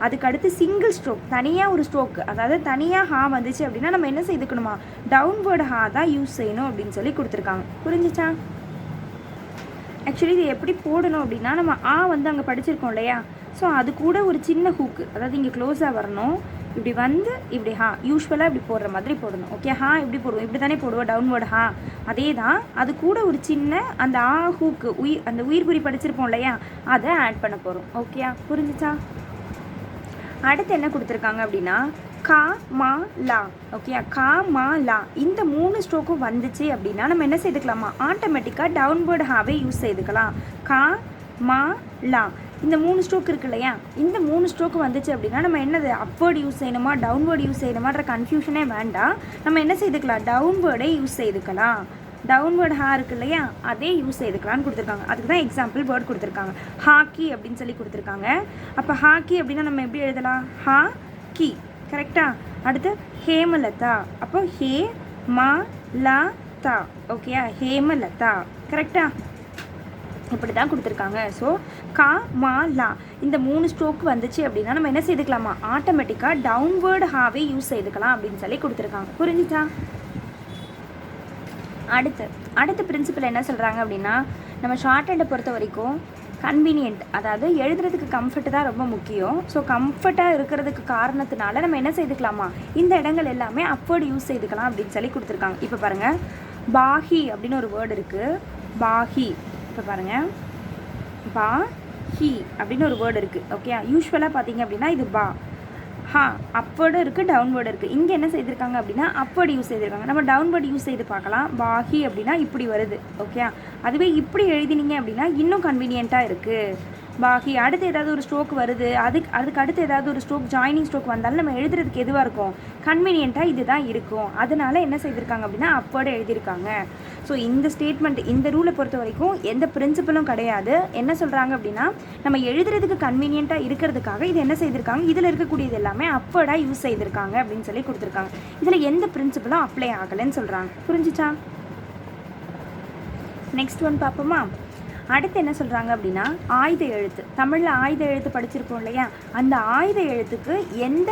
அதுக்கு அடுத்து சிங்கிள் ஸ்ட்ரோக், தனியாக ஒரு ஸ்ட்ரோக், அதாவது தனியாக ஹா வந்துச்சு அப்படின்னா நம்ம என்ன செய்துக்கணுமா, டவுன்வேர்டு ஹா தான் யூஸ் செய்யணும் அப்படின்னு சொல்லி கொடுத்துருக்காங்க. புரிஞ்சிச்சா? ஆக்சுவலி இது எப்படி போடணும் அப்படின்னா, நம்ம வந்து அங்கே படிச்சிருக்கோம் இல்லையா, ஸோ அது கூட ஒரு சின்ன ஹூக்கு, அதாவது இங்கே க்ளோஸாக வரணும், இப்படி வந்து இப்படி ஹா யூஸ்வலாக இப்படி போடுற மாதிரி போடணும். ஓகே, ஹா எப்படி போடுவோம், இப்படி தானே போடுவோம் டவுன்வேர்டு ஹா, அதே தான். அது கூட ஒரு சின்ன அந்த ஹூக்கு, அந்த உயிர்குறி படிச்சிருப்போம் இல்லையா, அதை ஆட் பண்ண போகிறோம். ஓகே, புரிஞ்சிச்சா? அடுத்து என்ன கொடுத்துருக்காங்க அப்படின்னா கா மா லா. ஓகே, கா மா லா இந்த 3 ஸ்ட்ரோக்கும் வந்துச்சு அப்படின்னா நம்ம என்ன செய்துக்கலாமா, ஆட்டோமேட்டிக்காக டவுன்வேர்டு ஹாவே யூஸ் செய்துக்கலாம். கா மா லா இந்த 3 ஸ்ட்ரோக் இருக்கு இல்லையா, இந்த 3 ஸ்ட்ரோக்கு வந்துச்சு அப்படின்னா நம்ம என்னது அப்வேர்டு யூஸ் செய்யணுமா டவுன்வேர்டு யூஸ் செய்யணுமான்ற கன்ஃபியூஷனே வேண்டாம். நம்ம என்ன செய்துக்கலாம், டவுன்வேர்டே யூஸ் செய்துக்கலாம். டவுன்வேர்டு ஹா இருக்கு இல்லையா, அதே யூஸ் செய்துக்கலான்னு கொடுத்துருக்காங்க. அதுக்கு தான் எக்ஸாம்பிள் வேர்ட் கொடுத்துருக்காங்க. ஹாக்கி அப்படின்னு சொல்லி கொடுத்துருக்காங்க. அப்போ ஹாக்கி அப்படின்னா நம்ம எப்படி எழுதலாம், ஹா கி. கரெக்டா? அடுத்து ஹேமலதா. அப்போ ஹே மா லா தா. ஓகேயா, ஹேமலதா. கரெக்டா? இப்படி தான் கொடுத்துருக்காங்க. ஸோ கா மா லா இந்த 3 ஸ்ட்ரோக் வந்துச்சு அப்படின்னா நம்ம என்ன செய்துக்கலாமா, ஆட்டோமேட்டிக்காக டவுன்வேர்டு ஹாவே யூஸ் செய்துக்கலாம் அப்படின்னு சொல்லி கொடுத்துருக்காங்க. புரிஞ்சுச்சா? அடுத்த பிரின்சிபல் என்ன சொல்கிறாங்க அப்படின்னா, நம்ம ஷார்ட் ஹேண்டை பொறுத்த வரைக்கும் கன்வீனியன்ட், அதாவது எழுதுறதுக்கு கம்ஃபர்ட் தான் ரொம்ப முக்கியம். ஸோ கம்ஃபர்ட்டாக இருக்கிறதுக்கு காரணத்தினால நம்ம என்ன செய்துக்கலாமா, இந்த இடங்கள் எல்லாமே அப்வேர்டு யூஸ் செய்துக்கலாம் அப்படின்னு சொல்லி கொடுத்துருக்காங்க. இப்போ பாருங்கள், பாஹி அப்படின்னு ஒரு வேர்டு இருக்குது. பாஹி. இப்போ பாருங்கள், பா ஹி அப்படின்னு ஒரு வேர்டு இருக்குது. ஓகே, யூஸ்வலாக பார்த்தீங்க அப்படின்னா இது பா ஹா அப்வேர்டும் இருக்குது டவுன்வேர்டு இருக்குது. இங்கே என்ன செய்திருக்காங்க அப்படின்னா அப்வேர்டு யூஸ் செய்திருக்காங்க. நம்ம டவுன்வேர்டு யூஸ் செய்து பார்க்கலாம். பாஹி அப்படின்னா இப்படி வருது. ஓகே, அதுவே இப்படி எழுதினீங்க அப்படின்னா இன்னும் கன்வீனியண்ட்டாக இருக்குது. பாஹி. அடுத்து ஏதாவது ஒரு ஸ்ட்ரோக் வருது, அதுக்கு அடுத்து ஏதாவது ஒரு ஸ்ட்ரோக் ஜாயினிங் ஸ்ட்ரோக் வந்தாலும் நம்ம எழுதுறதுக்கு எதுவாக இருக்கும், கன்வீனியண்ட்டாக இது தான் இருக்கும். அதனால என்ன செய்திருக்காங்க அப்படின்னா அப்வேர்டு எழுதியிருக்காங்க. ஸோ இந்த ஸ்டேட்மெண்ட், இந்த ரூலை பொறுத்த வரைக்கும் எந்த பிரின்சிபலும் கிடையாது. என்ன சொல்கிறாங்க அப்படின்னா நம்ம எழுதுறதுக்கு கன்வீனியண்ட்டாக இருக்கிறதுக்காக இது என்ன செய்திருக்காங்க, இதில் இருக்கக்கூடியது எல்லாமே அப்வேர்டாக யூஸ் செய்திருக்காங்க அப்படின்னு சொல்லி கொடுத்துருக்காங்க. இதில் எந்த பிரின்சிபலும் அப்ளை ஆகலைன்னு சொல்கிறாங்க. புரிஞ்சிச்சா? நெக்ஸ்ட் ஒன் பார்ப்போமா. அடுத்து என்ன சொல்கிறாங்க அப்படின்னா ஆயுத எழுத்து. தமிழில் ஆயுத எழுத்து படிச்சிருக்கோம் இல்லையா, அந்த ஆயுத எழுத்துக்கு எந்த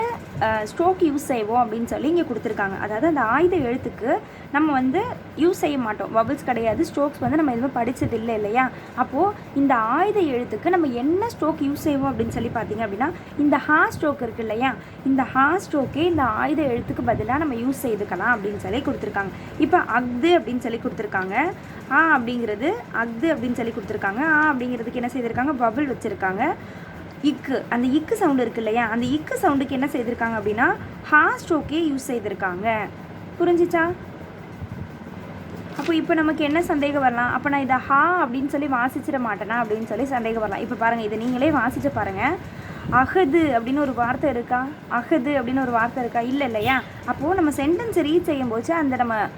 ஸ்ட்ரோக் யூஸ் செய்வோம் அப்படின்னு சொல்லி இங்கே கொடுத்துருக்காங்க. அதாவது அந்த ஆயுத எழுத்துக்கு நம்ம வந்து யூஸ் செய்ய மாட்டோம், பபிள்ஸ் கிடையாது, ஸ்ட்ரோக்ஸ் வந்து நம்ம எதுவும் படித்தது இல்லை இல்லையா. அப்போது இந்த ஆயுத எழுத்துக்கு நம்ம என்ன ஸ்ட்ரோக் யூஸ் செய்வோம் அப்படின்னு சொல்லி பார்த்தீங்க அப்படின்னா இந்த ஹா ஸ்ட்ரோக் இருக்குது இல்லையா, இந்த ஹா ஸ்ட்ரோக்கே இந்த ஆயுத எழுத்துக்கு பதிலாக நம்ம யூஸ் செய்துக்கலாம் அப்படின்னு சொல்லி கொடுத்துருக்காங்க. இப்போ அக்து அப்படின்னு சொல்லி கொடுத்துருக்காங்க. ஆ அப்படிங்கிறது அக்து அப்படின்னு சொல்லி கொடுத்துருக்காங்க. ஆ அப்படிங்கிறதுக்கு என்ன செய்திருக்காங்க, பபிள் வச்சுருக்காங்க. இக்கு, அந்த இக்கு சவுண்டு இருக்குது இல்லையா, அந்த இக்கு சவுண்டுக்கு என்ன செய்திருக்காங்க அப்படின்னா ஹா ஸ்ட்ரோக்கே யூஸ் செய்திருக்காங்க. புரிஞ்சிச்சா? அப்போ இப்போ நமக்கு என்ன சந்தேகம் வரலாம், அப்போ நான் இதை ஹா அப்படின்னு சொல்லி வாசிச்சிட மாட்டேனா அப்படின்னு சொல்லி சந்தேகம் வரலாம். இப்போ பாருங்கள், இதை நீங்களே வாசிச்சு பாருங்கள். அகது அப்படின்னு ஒரு வார்த்தை இருக்கா, அகது அப்படின்னு ஒரு வார்த்தை இருக்கா, இல்லை இல்லையா. அப்போது நம்ம சென்டென்ஸை ரீட் செய்யும்போது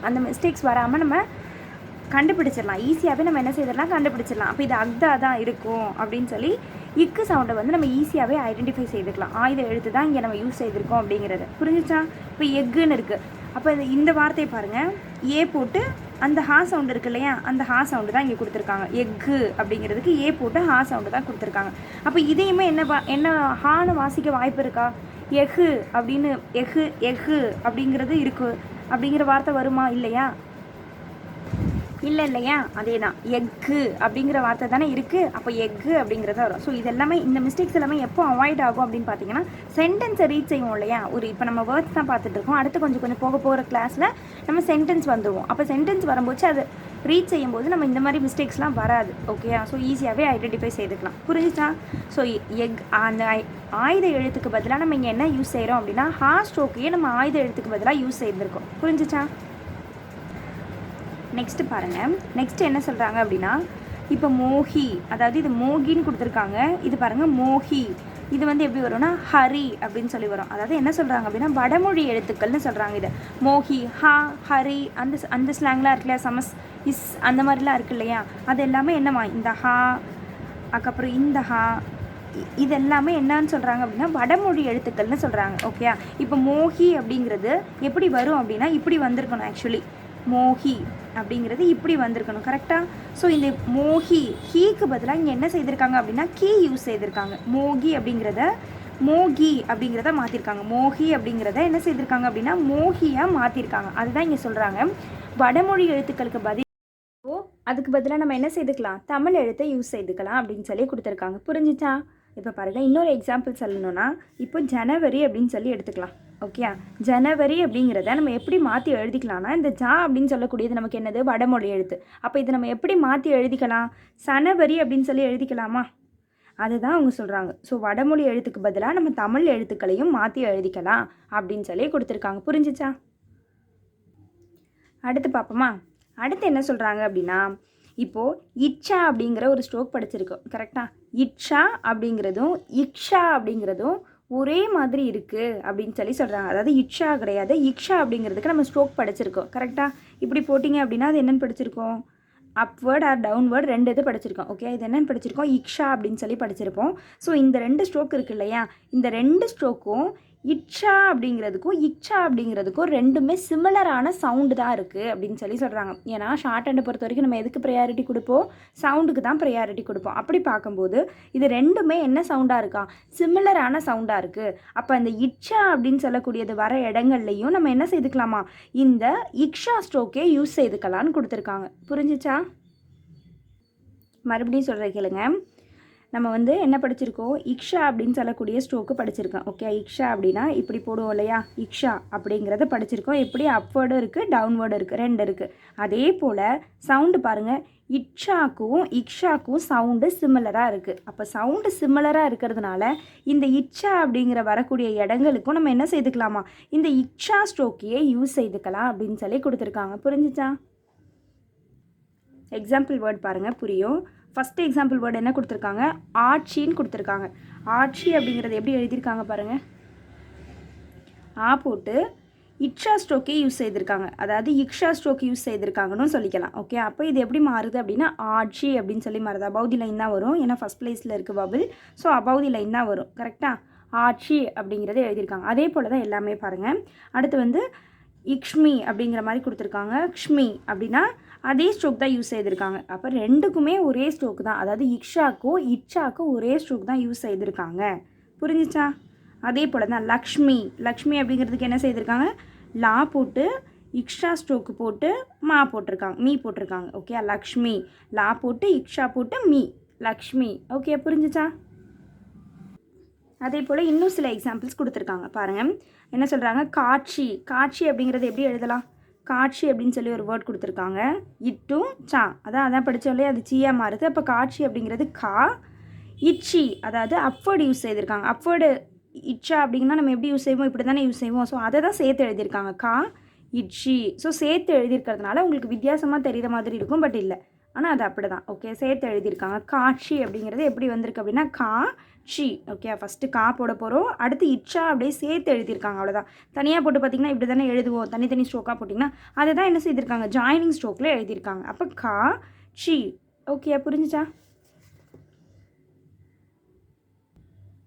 அந்த மிஸ்டேக்ஸ் வராமல் நம்ம கண்டுபிடிச்சிடலாம். ஈஸியாகவே நம்ம என்ன செய்திடலாம், கண்டுபிடிச்சிடலாம். அப்போ இது அக்தா தான் இருக்கும் அப்படின்னு சொல்லி இக்கு சவுண்டை வந்து நம்ம ஈஸியாகவே ஐடென்டிஃபை செய்துக்கலாம். ஆயுத எழுத்து தான் இங்கே நம்ம யூஸ் செய்திருக்கோம் அப்படிங்கிறது. புரிஞ்சிச்சா? இப்போ எக்குன்னு இருக்குது. அப்போ இந்த வார்த்தையை பாருங்கள், ஏ போட்டு அந்த ஹா சவுண்டு இருக்கு இல்லையா, அந்த ஹா சவுண்டு தான் இங்கே கொடுத்துருக்காங்க. எக்கு அப்படிங்கிறதுக்கு ஏ போட்டு ஹா சவுண்டு தான் கொடுத்துருக்காங்க. அப்போ இதையுமே என்ன ஹான்னு வாசிக்க வாய்ப்பு இருக்கா, எஹு அப்படின்னு எஹு அப்படிங்கிறது இருக்குது. அப்படிங்கிற வார்த்தை வருமா, இல்லையா? இல்லை இல்லையா. அதே தான், எக்கு அப்படிங்கிற வார்த்தை தானே இருக்குது. அப்போ எக்கு அப்படிங்கிறத வரும். ஸோ இதெல்லாமே இந்த மிஸ்டேக்ஸ் எல்லாமே எப்போ அவாய்ட் ஆகும் அப்படின்னு பார்த்தீங்கன்னா சென்டென்ஸை ரீட் செய்வோம் இல்லையா. இப்போ நம்ம வேர்ட்ஸ் தான் பார்த்துட்டு இருக்கோம். அடுத்து கொஞ்சம் போகிற கிளாஸில் நம்ம சென்டென்ஸ் வந்துடுவோம். அப்போ சென்டென்ஸ் வரும்போது அது ரீட் செய்யும்போது நம்ம இந்த மாதிரி மிஸ்டேக்ஸ்லாம் வராது. ஓகேயா? ஸோ ஈஸியாகவே ஐடென்டிஃபை செய்துக்கலாம். புரிஞ்சிச்சா? ஸோ அந்த ஆயுத எழுத்துக்கு பதிலாக நம்ம இங்கே என்ன யூஸ் செய்கிறோம் அப்படின்னா ஹா ஸ்ட்ரோக்கையே நம்ம ஆயுத எழுத்துக்கு பதிலாக யூஸ் செய்திருக்கோம். புரிஞ்சிச்சா? நெக்ஸ்ட்டு பாருங்கள். நெக்ஸ்ட்டு என்ன சொல்கிறாங்க அப்படின்னா இப்போ மோஹி, அதாவது இது மோகின்னு கொடுத்துருக்காங்க. இது பாருங்கள் மோஹி, இது வந்து எப்படி வரும்னா ஹரி அப்படின்னு சொல்லி வரும். அதாவது என்ன சொல்கிறாங்க அப்படின்னா வடமொழி எழுத்துக்கள்னு சொல்கிறாங்க. இது மோஹி, ஹா, ஹரி, அந்த ஸ்லாங்லாம் இருக்கு இல்லையா, சமஸ், இஸ், அந்த மாதிரிலாம் இருக்கு இல்லையா, அது எல்லாமே என்னமா இந்த ஹா, அதுக்கப்புறம் இந்த ஹா, இது எல்லாமே என்னன்னு சொல்கிறாங்க அப்படின்னா வடமொழி எழுத்துக்கள்னு சொல்கிறாங்க. ஓகே, இப்போ மோஹி அப்படிங்கிறது எப்படி வரும் அப்படின்னா இப்படி வந்திருக்கணும். ஆக்சுவலி மோஹி அப்படிங்கிறது இப்படி வந்திருக்கணும். கரெக்டாக? ஸோ இந்த மோஹி, ஹீக்கு பதிலாக இங்கே என்ன செய்திருக்காங்க அப்படின்னா கீ யூஸ் செய்திருக்காங்க. மோகி அப்படிங்கிறத மோகி அப்படிங்கிறத மாற்றிருக்காங்க. மோகி அப்படிங்கிறத என்ன செய்திருக்காங்க அப்படின்னா மோகியாக மாற்றிருக்காங்க. அதுதான் இங்கே சொல்கிறாங்க. வடமொழி எழுத்துக்களுக்கு அதுக்கு பதிலாக நம்ம என்ன செய்துக்கலாம், தமிழ் எழுத்தை யூஸ் செய்துக்கலாம் அப்படின்னு சொல்லி கொடுத்துருக்காங்க. புரிஞ்சிச்சா? இப்போ பாருங்கள், இன்னொரு எக்ஸாம்பிள் சொல்லணும்னா இப்போ ஜனவரி அப்படின்னு சொல்லி எடுத்துக்கலாம். ஓகே, ஜனவரி அப்படிங்கிறத நம்ம எப்படி மாற்றி எழுதிக்கலாம்னா இந்த ஜா அப்படின்னு சொல்லக்கூடியது நமக்கு என்னது, வடமொழி எழுத்து. அப்போ இதை நம்ம எப்படி மாற்றி எழுதிக்கலாம், சனவரி அப்படின்னு சொல்லி எழுதிக்கலாமா? அதுதான் அவங்க சொல்கிறாங்க. ஸோ வடமொழி எழுத்துக்கு பதிலாக நம்ம தமிழ் எழுத்துக்களையும் மாற்றி எழுதிக்கலாம் அப்படின்னு சொல்லி கொடுத்துருக்காங்க. புரிஞ்சிச்சா? அடுத்து பார்ப்போமா? அடுத்து என்ன சொல்கிறாங்க அப்படின்னா, இப்போது இச்சா அப்படிங்கிற ஒரு ஸ்ட்ரோக் படிச்சிருக்கோம். கரெக்டாக? இட்சா அப்படிங்கிறதும் இக்ஷா அப்படிங்கிறதும் ஒரே மாதிரி இருக்குது அப்படின்னு சொல்லி சொல்கிறாங்க. அதாவது இட்சா கிடையாது, இக்ஷா அப்படிங்கிறதுக்கு நம்ம ஸ்ட்ரோக் படிச்சிருக்கோம். கரெக்டாக? இப்படி போட்டிங்க அப்படின்னா அது என்னென்னு படிச்சிருக்கோம்? அப்வேர்ட் ஆர் டவுன்வேர்ட் 2 இது படிச்சிருக்கோம். ஓகே, இது என்னென்னு படிச்சிருக்கோம்? இக்ஷா அப்படின்னு சொல்லி படிச்சிருப்போம். ஸோ இந்த 2 ஸ்ட்ரோக் இருக்குது இல்லையா, இந்த 2 ஸ்ட்ரோக்கும் இட்சா அப்படிங்கிறதுக்கும் இக்ஷா அப்படிங்கிறதுக்கும் ரெண்டுமே சிமிலரான சவுண்டு தான் இருக்குது அப்படின்னு சொல்லி சொல்கிறாங்க. ஏன்னா ஷார்ட் ஹேண்டை பொறுத்த வரைக்கும் நம்ம எதுக்கு ப்ரையாரிட்டி கொடுப்போம்? சவுண்டுக்கு தான் ப்ரையாரிட்டி கொடுப்போம். அப்படி பார்க்கும்போது இது ரெண்டுமே என்ன சவுண்டாக இருக்கா? சிமிலரான சவுண்டாக இருக்குது. அப்போ அந்த இட்சா அப்படின்னு சொல்லக்கூடியது வர இடங்கள்லையும் நம்ம என்ன செய்துக்கலாமா? இந்த இக்ஷா ஸ்ட்ரோக்கே யூஸ் செய்துக்கலான்னு கொடுத்துருக்காங்க. புரிஞ்சிச்சா? மறுபடியும் சொல்கிறேன் கேளுங்க. நம்ம வந்து என்ன படிச்சிருக்கோம்? இக்ஷா அப்படின்னு சொல்லக்கூடிய ஸ்ட்ரோக்கு படிச்சிருக்கோம். ஓகே, இக்ஷா அப்படின்னா இப்படி போடுவோம் இல்லையா, இக்ஷா அப்படிங்கிறத படிச்சிருக்கோம். எப்படி அப்வேர்டும் இருக்குது, டவுன்வேர்டும் இருக்குது, 2 இருக்குது. அதே போல் சவுண்டு பாருங்கள், இட்சாக்கும் இக்ஷாக்கும் சவுண்டு சிமிலராக இருக்குது. அப்போ சவுண்டு சிமிலராக இருக்கிறதுனால இந்த இட்சா அப்படிங்கிற வரக்கூடிய இடங்களுக்கும் நம்ம என்ன செய்துக்கலாமா? இந்த இக்ஷா ஸ்ட்ரோக்கையே யூஸ் செய்துக்கலாம் அப்படின்னு சொல்லி கொடுத்துருக்காங்க. புரிஞ்சிச்சா? எக்ஸாம்பிள் வேர்ட் பாருங்கள், புரியும். ஃபஸ்ட்டு எக்ஸாம்பிள் வேர்டு என்ன கொடுத்துருக்காங்க? ஆட்சின்னு கொடுத்துருக்காங்க. ஆட்சி அப்படிங்கிறது எப்படி எழுதியிருக்காங்க பாருங்கள். ஆ போட்டு இக்ஷா ஸ்ட்ரோக்கே யூஸ் செய்திருக்காங்க. அதாவது இக்ஷா ஸ்ட்ரோக் யூஸ் செய்திருக்காங்கன்னு சொல்லிக்கலாம். ஓகே, அப்போ இது எப்படி மாறுது அப்படின்னா ஆட்சி அப்படின்னு சொல்லி மாறுது. அபௌதி லைன் தான் வரும். ஏன்னா ஃபஸ்ட் பிளேஸில் இருக்குது பபிள். ஸோ அபௌதி லைன் தான் வரும். கரெக்டாக? ஆட்சி அப்படிங்கிறது எழுதியிருக்காங்க. அதே போல் தான் எல்லாமே பாருங்கள். அடுத்து வந்து இக்ஷ்மி அப்படிங்கிற மாதிரி கொடுத்துருக்காங்க. க்ஷ்மி அப்படின்னா அதே ஸ்ட்ரோக் தான் யூஸ் செய்திருக்காங்க. அப்போ ரெண்டுக்குமே ஒரே ஸ்ட்ரோக் தான். அதாவது இக்ஷாக்கும் இட்சாக்கும் ஒரே ஸ்ட்ரோக் தான் யூஸ் செய்திருக்காங்க. புரிஞ்சிச்சா? அதே போல் தான் லக்ஷ்மி. லக்ஷ்மி அப்படிங்கிறதுக்கு என்ன செய்திருக்காங்க? லா போட்டு இக்ஷா ஸ்ட்ரோக்கு போட்டு மா போட்டிருக்காங்க, மீ போட்டிருக்காங்க. ஓகே, லக்ஷ்மி. லா போட்டு இக்ஷா போட்டு மீ, லக்ஷ்மி. ஓகே, புரிஞ்சிச்சா? அதே போல் இன்னும் சில எக்ஸாம்பிள்ஸ் கொடுத்துருக்காங்க பாருங்கள். என்ன சொல்கிறாங்க? காட்சி. காட்சி அப்படிங்கிறது எப்படி எழுதலாம்? காட்சி அப்படின்னு சொல்லி ஒரு வேர்ட் கொடுத்துருக்காங்க. இட்டும் சா, அதான் படித்தோம் இல்லையா, அது சீயா மாறுது. அப்போ காட்சி அப்படிங்கிறது கா. இட்சி அதாவது அப்வேர்டு யூஸ் செய்திருக்காங்க. அப்வேர்டு இட்சா அப்படிங்கன்னா நம்ம எப்படி யூஸ் செய்வோம்? இப்படி தானே யூஸ் செய்வோம். ஸோ அதை தான் சேர்த்து எழுதியிருக்காங்க, கா இட்சி. ஸோ சேர்த்து எழுதியிருக்கிறதுனால உங்களுக்கு வித்தியாசமாக தெரிகிற மாதிரி இருக்கும், பட் இல்லை, ஆனால் அது அப்படி தான். ஓகே, சேர்த்து எழுதியிருக்காங்க. காட்சி அப்படிங்கிறது எப்படி வந்திருக்கு அப்படின்னா கா ஷி. ஓகே, ஃபஸ்ட்டு கா போட போகிறோம், அடுத்து இட்சா அப்படியே சேர்த்து எழுதியிருக்காங்க. அவ்வளோதான். தனியாக போட்டு பார்த்திங்கன்னா இப்படி தானே எழுதுவோம், தனித்தனி ஸ்ட்ரோக்காக போட்டிங்கன்னா அதை தான் என்ன செய்திருக்காங்க? ஜாயினிங் ஸ்ட்ரோக்கில் எழுதியிருக்காங்க. அப்போ கா ஷி. ஓகே, புரிஞ்சிச்சா?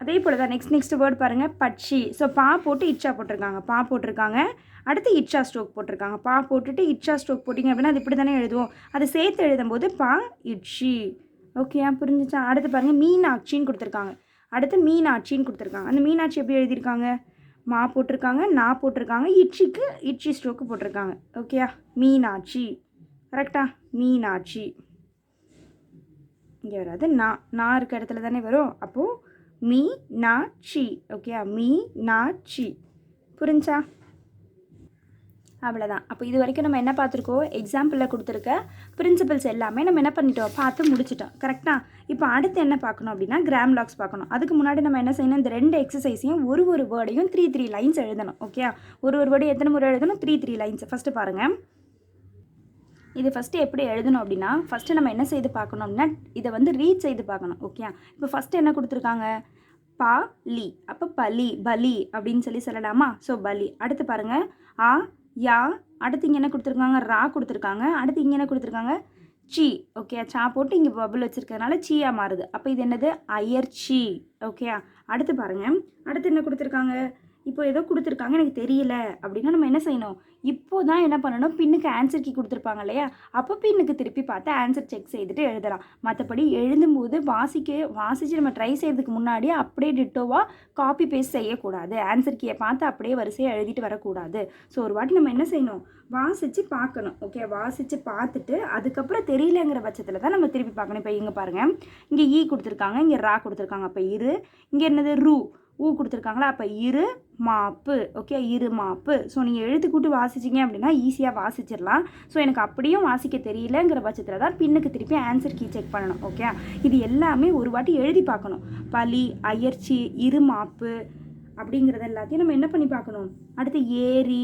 அதே போல் தான் நெக்ஸ்ட் வேர்ட் பாருங்கள், பட்சி. ஸோ பா போட்டு இட்சா போட்டிருக்காங்க. பா போட்டிருக்காங்க, அடுத்து இட்சா ஸ்ட்ரோக் போட்டிருக்காங்க. பா போட்டுட்டு இட்சா ஸ்ட்ரோக் போட்டிங்க அப்படின்னா அது இப்படி தானே எழுதுவோம். அதை சேர்த்து எழுதும்போது பா இட்சி. ஓகே, புரிஞ்சிச்சா? அடுத்து பாருங்கள், மீனாட்சின்னு கொடுத்துருக்காங்க. அடுத்து மீனாட்சின்னு கொடுத்துருக்காங்க. அந்த மீனாட்சி எப்படி எழுதியிருக்காங்க? மா போட்டிருக்காங்க, நா போட்டிருக்காங்க, இட்சிக்கு இட்சி ஸ்ட்ரோக்கு போட்டிருக்காங்க. ஓகேயா? மீனாட்சி. கரெக்டா? மீனாட்சி. இங்கே வராது, நான் இருக்க இடத்துல தானே வரும். அப்போது மீ நா சி. ஓகேயா? மீ நா சி. புரிஞ்சா? அவ்வளோதான். அப்போ இது வரைக்கும் நம்ம என்ன பார்த்துருக்கோம்? எக்ஸாம்பிளில் கொடுத்துருக்க பிரின்சிபல்ஸ் எல்லாமே நம்ம என்ன பண்ணிட்டோம்? பார்த்து முடிச்சிட்டோம். கரெக்டாக? இப்போ அடுத்து என்ன பார்க்கணும் அப்படின்னா கிராம் லாக்ஸ் பார்க்கணும். அதுக்கு முன்னாடி நம்ம என்ன செய்யணும்? இந்த 2 எக்ஸசைஸையும் ஒரு வேர்டையும் 3 லைன்ஸ் எழுதணும். ஓகே, ஒரு வேர்டு எத்தனை முறை எழுதணும்? 3 லைன்ஸ். ஃபஸ்ட்டு பாருங்கள், இது ஃபஸ்ட்டு எப்படி எழுதணும் அப்படின்னா ஃபஸ்ட்டு நம்ம என்ன செய்து பார்க்கணும் அப்படின்னா இதை வந்து ரீட் செய்து பார்க்கணும். ஓகே, இப்போ ஃபஸ்ட்டு என்ன கொடுத்துருக்காங்க? பா லி. அப்போ பலி, பலி அப்படின்னு சொல்லலாமா? ஸோ பலி. அடுத்து பாருங்கள், ஆ யா. அடுத்து இங்கே என்ன கொடுத்துருக்காங்க? ரா கொடுத்துருக்காங்க. அடுத்து இங்கே என்ன கொடுத்துருக்காங்க? சி. ஓகே, சா போட்டு இங்கே பபுள் வச்சுருக்கிறதுனால சீயா மாறுது. அப்போ இது என்னது? அயர்ச்சி. ஓகே, அடுத்து பாருங்கள், அடுத்து என்ன கொடுத்துருக்காங்க? இப்போ ஏதோ கொடுத்துருக்காங்க எனக்கு தெரியல அப்படின்னா நம்ம என்ன செய்யணும்? இப்போ தான் என்ன பண்ணணும்? பின்னுக்கு ஆன்சர் கீ கொடுத்துருப்பாங்க இல்லையா, அப்போ பின்னுக்கு திருப்பி பார்த்து ஆன்சர் செக் செய்துட்டு எழுதலாம். மற்றபடி எழுதும்போது வாசித்து நம்ம ட்ரை செய்கிறதுக்கு முன்னாடி அப்படியே டிட்டோவாக காப்பி பேஸ்ட் செய்யக்கூடாது. ஆன்சர் கீயை பார்த்து அப்படியே வரிசையாக எழுதிட்டு வரக்கூடாது. ஸோ ஒரு வாட்டி நம்ம என்ன செய்யணும்? வாசித்து பார்க்கணும். ஓகே, வாசித்து பார்த்துட்டு அதுக்கப்புறம் தெரியலங்கிற பட்சத்தில் தான் நம்ம திருப்பி பார்க்கணும். இப்போ இங்கே பாருங்கள், இங்கே ஈ கொடுத்துருக்காங்க, இங்கே ரா கொடுத்துருக்காங்க. அப்போ இங்கே என்னது? ரூ. கொடுத்துருக்காங்களா, அப்போ இரு மாப்பு. ஓகே, இரு மாப்பு. ஸோ நீங்கள் எழுத்து கூட்டு வாசிச்சிங்க அப்படின்னா ஈஸியாக வாசிச்சிடலாம். ஸோ எனக்கு அப்படியும் வாசிக்க தெரியலங்கிற பட்சத்தில் தான் பின்னுக்கு திருப்பி ஆன்சர் கீ செக் பண்ணணும். ஓகே, இது எல்லாமே ஒரு வாட்டி எழுதி பார்க்கணும். பலி, அயற்சி, இரு மாப்பு அப்படிங்கிறது எல்லாத்தையும் நம்ம என்ன பண்ணி பார்க்கணும். அடுத்து ஏரி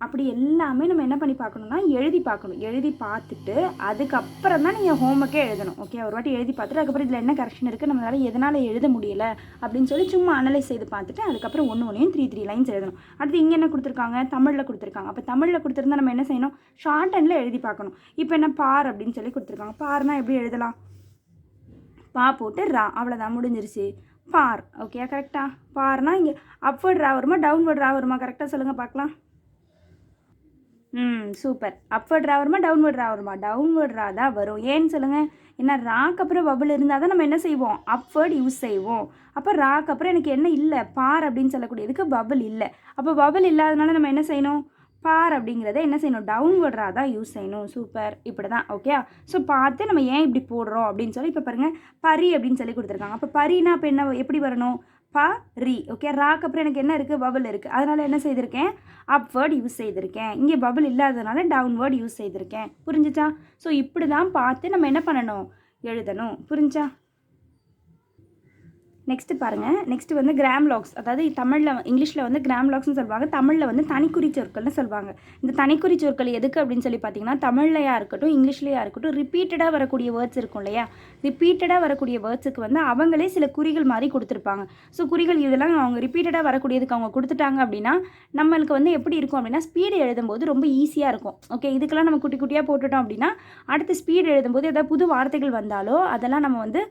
அப்படி எல்லாமே நம்ம என்ன பண்ணி பார்க்கணும்னா எழுதி பார்க்கணும். எழுதி பார்த்துட்டு அதுக்கப்புறம் தான் நீங்கள் ஹோம்ஒர்க்கே எழுதணும். ஓகே, ஒரு வாட்டி எழுதி பார்த்துட்டு அதுக்கப்புறம் இதில் என்ன கரெக்ஷன் இருக்குது, நம்மளால் எதனால் எழுத முடியலை அப்படின்னு சொல்லி சும்மா அனலைஸ் செய்து பார்த்துட்டு அதுக்கப்புறம் ஒன்றையும் 3 லைன்ஸ் எழுதணும். அடுத்து இங்கே என்ன கொடுத்துருக்காங்க, தமிழில் கொடுத்துருக்காங்க. அப்போ தமிழில் கொடுத்துருந்தா நம்ம என்ன செய்யணும், ஷார்ட் ஹேண்டில் எழுதி பார்க்கணும். இப்போ என்ன பார் அப்படின்னு சொல்லி கொடுத்துருக்காங்க. பார்னா எப்படி எழுதலாம், பா போட்டு ரா, அவ்வளோதான், முடிஞ்சிருச்சு. பார். ஓகே, கரெக்டாக. பார்னா இங்கே அப்வர்ட் ரா வருமா டவுன்வர்ட் ரா வருமா, கரெக்டாக சொல்லுங்கள் பார்க்கலாம். சூப்பர். அப்வர்ட் ரா வருமா டவுன்வர்ட் ரா வருமா, டவுன்வர்ட் ரா தான் வரும். ஏன்னு சொல்லுங்கள், ஏன்னா ராக்கு அப்புறம் பபுள் இருந்தால் தான் நம்ம என்ன செய்வோம், அப்வர்ட் யூஸ் செய்வோம். அப்போ ராக்கு அப்புறம் எனக்கு என்ன இல்லை, பார் அப்படின்னு சொல்லக்கூடியதுக்கு பபுள் இல்லை. அப்போ பபுள் இல்லாதனால நம்ம என்ன செய்யணும், பார் அப்படிங்கிறத என்ன செய்யணும், டவுன்வர்ட் ரா தான் யூஸ் செய்யணும். சூப்பர், இப்படி தான். ஓகே, ஸோ பார்த்து நம்ம ஏன் இப்படி போடுறோம் அப்படின்னு சொல்லி இப்போ பாருங்கள், பரி அப்படின்னு சொல்லி கொடுத்துருக்காங்க. அப்போ பரினா இப்போ என்ன எப்படி வரணும், ப ரி. ஓகே, ராக்கு அப்புறம் எனக்கு என்ன இருக்குது, பபுள் இருக்குது. அதனால் என்ன செய்திருக்கேன், அப்வர்ட் யூஸ் செய்திருக்கேன். இங்கே பபுள் இல்லாததுனால டவுன்வர்ட் யூஸ் செய்திருக்கேன். புரிஞ்சுச்சா. ஸோ இப்படி தான் பார்த்து நம்ம என்ன பண்ணணும், எழுதணும். புரிஞ்சா. நெக்ஸ்ட்டு பாருங்கள், நெக்ஸ்ட்டு வந்து கிராம்லாக்ஸ். அதாவது தமிழில் இங்கிலீஷில் வந்து கிராம்லாக்ஸ்னு சொல்லுவாங்க, தமிழில் வந்து தனிக்குறி சொற்கள்னு சொல்லுவாங்க. இந்த தனிக்குறி சொற்கள் எதுக்கு அப்படின்னு சொல்லி பார்த்தீங்கன்னா, தமிழ்லையாக இருக்கட்டும் இங்கிலீஷ்லையாக இருக்கட்டும் ரிப்பீட்டடாக வரக்கூடிய வேர்ட்ஸ் இருக்கும் இல்லையா, ரிப்பீட்டடாக வரக்கூடிய வேர்ட்ஸுக்கு வந்து அவங்களே சில குறிகள் மாதிரி கொடுத்துருப்பாங்க. ஸோ குறிகள் இதெல்லாம் அவங்க ரிப்பீட்டடாக வரக்கூடியதுக்கு அவங்க கொடுத்துட்டாங்க அப்படின்னா நம்மளுக்கு வந்து எப்படி இருக்கும் அப்படின்னா ஸ்பீடு எழுதும்போது ரொம்ப ஈஸியாக இருக்கும். ஓகே, இதுக்கெல்லாம் நம்ம குட்டி குட்டியாக போட்டுட்டோம் அப்படின்னா அடுத்து ஸ்பீடு எழுதும்போது ஏதாவது புது வார்த்தைகள் வந்தாலோ அதெல்லாம் நம்ம வந்து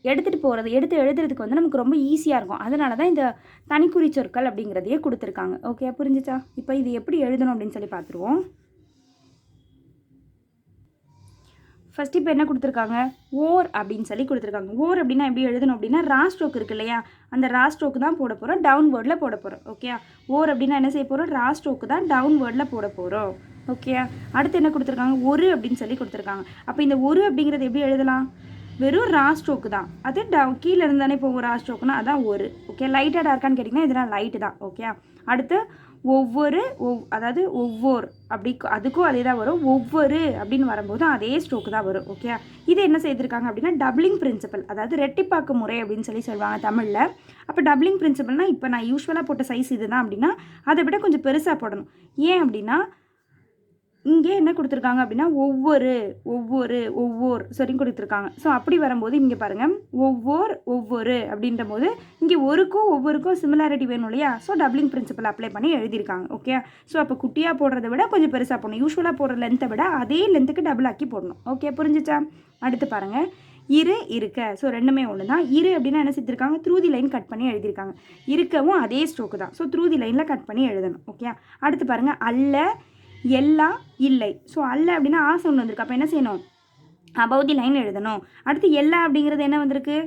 எடுத்து எழுதுறதுக்கு வந்து நமக்கு ரொம்ப ஈஸியாக இருக்கும். அதனால தான் இந்த தனிக்குறி சொற்கள் அப்படிங்கிறதையே கொடுத்துருக்காங்க. ஓகே, புரிஞ்சுச்சா. இப்போ இது எப்படி எழுதணும் அப்படின்னு சொல்லி பார்த்துருவோம். ஃபஸ்ட் இப்போ என்ன கொடுத்துருக்காங்க, ஓர் அப்படின்னு சொல்லி கொடுத்துருக்காங்க. ஓர் அப்படின்னா எப்படி எழுதணும் அப்படின்னா ரா ஸ்ட்ரோக் இருக்கு இல்லையா, அந்த ரா ஸ்ட்ரோக்கு தான் போட போகிறோம், டவுன் வேர்டில் போட போகிறோம். ஓகே, ஓர் அப்படின்னா என்ன செய்ய போகிறோம், ரா ஸ்ட்ரோக்கு தான் டவுன் வேர்டில் போட போகிறோம். ஓகே, அடுத்து என்ன கொடுத்துருக்காங்க, ஒரு அப்படின்னு சொல்லி கொடுத்துருக்காங்க. அப்போ இந்த ஒரு அப்படிங்கிறது எப்படி எழுதலாம், வெறும் ரா ஸ்ட்ரோக்கு தான். அது கீழே இருந்தானே போகும் ரா ஸ்ட்ரோக்குனா அதான் ஒரு. ஓகே, லைட்டாக இருக்கான்னு கேட்டிங்கன்னா இதெல்லாம் லைட்டு தான். ஓகே, அடுத்து ஒவ்வொரு அதாவது ஒவ்வொரு அப்படி அதுக்கும் அதே தான் வரும். ஒவ்வொரு அப்படின்னு வரும்போது அதே ஸ்ட்ரோக்கு தான் வரும். ஓகே, இது என்ன செய்திருக்காங்க அப்படின்னா டபுளிங் பிரின்சிபல், அதாவது ரெட்டிப்பாக்கு முறை அப்படின்னு சொல்லி சொல்லுவாங்க தமிழில். அப்போ டபுளிங் பிரின்சிபல்னால் இப்போ நான் யூஸ்வலாக போட்ட சைஸ் இது தான் அப்படின்னா அதை விட கொஞ்சம் பெருசாக போடணும். ஏன் அப்படின்னா இங்கே என்ன கொடுத்துருக்காங்க அப்படின்னா ஒவ்வொரு சரி கொடுத்துருக்காங்க. ஸோ அப்படி வரும்போது இங்கே பாருங்கள் ஒவ்வொரு அப்படின்ற போது இங்கே ஒவ்வொருக்கும் சிமிலாரிட்டி வேணும் இல்லையா, ஸோ டபுளிங் பிரின்சிபல் அப்ளை பண்ணி எழுதியிருக்காங்க. ஓகே, ஸோ அப்போ குட்டியாக போடுறத விட கொஞ்சம் பெருசாக போடணும். யூஸ்வலாக போடுற லென்த்தை விட அதே லென்த்துக்கு டபுள் ஆக்கி போடணும். ஓகே, புரிஞ்சிச்சா. அடுத்து பாருங்கள், இருக்க. ஸோ ரெண்டுமே ஒன்று தான். அப்படின்னா என்ன செஞ்சுருக்காங்க, த்ரூ தி லைன் கட் பண்ணி எழுதியிருக்காங்க. இருக்கவும் அதே ஸ்ட்ரோக்கு தான். ஸோ த்ரூ தி லைனில் கட் பண்ணி எழுதணும். ஓகே, அடுத்து பாருங்கள், அல்ல எல்லாம் இல்லை. ஸோ அல்ல அப்படின்னா ஆ சவுண்ட் வந்திருக்கு. அப்போ என்ன செய்யணும், அபவ் தி லைன் எழுதணும். அடுத்து எல்லா அப்படிங்கிறது என்ன வந்திருக்கு,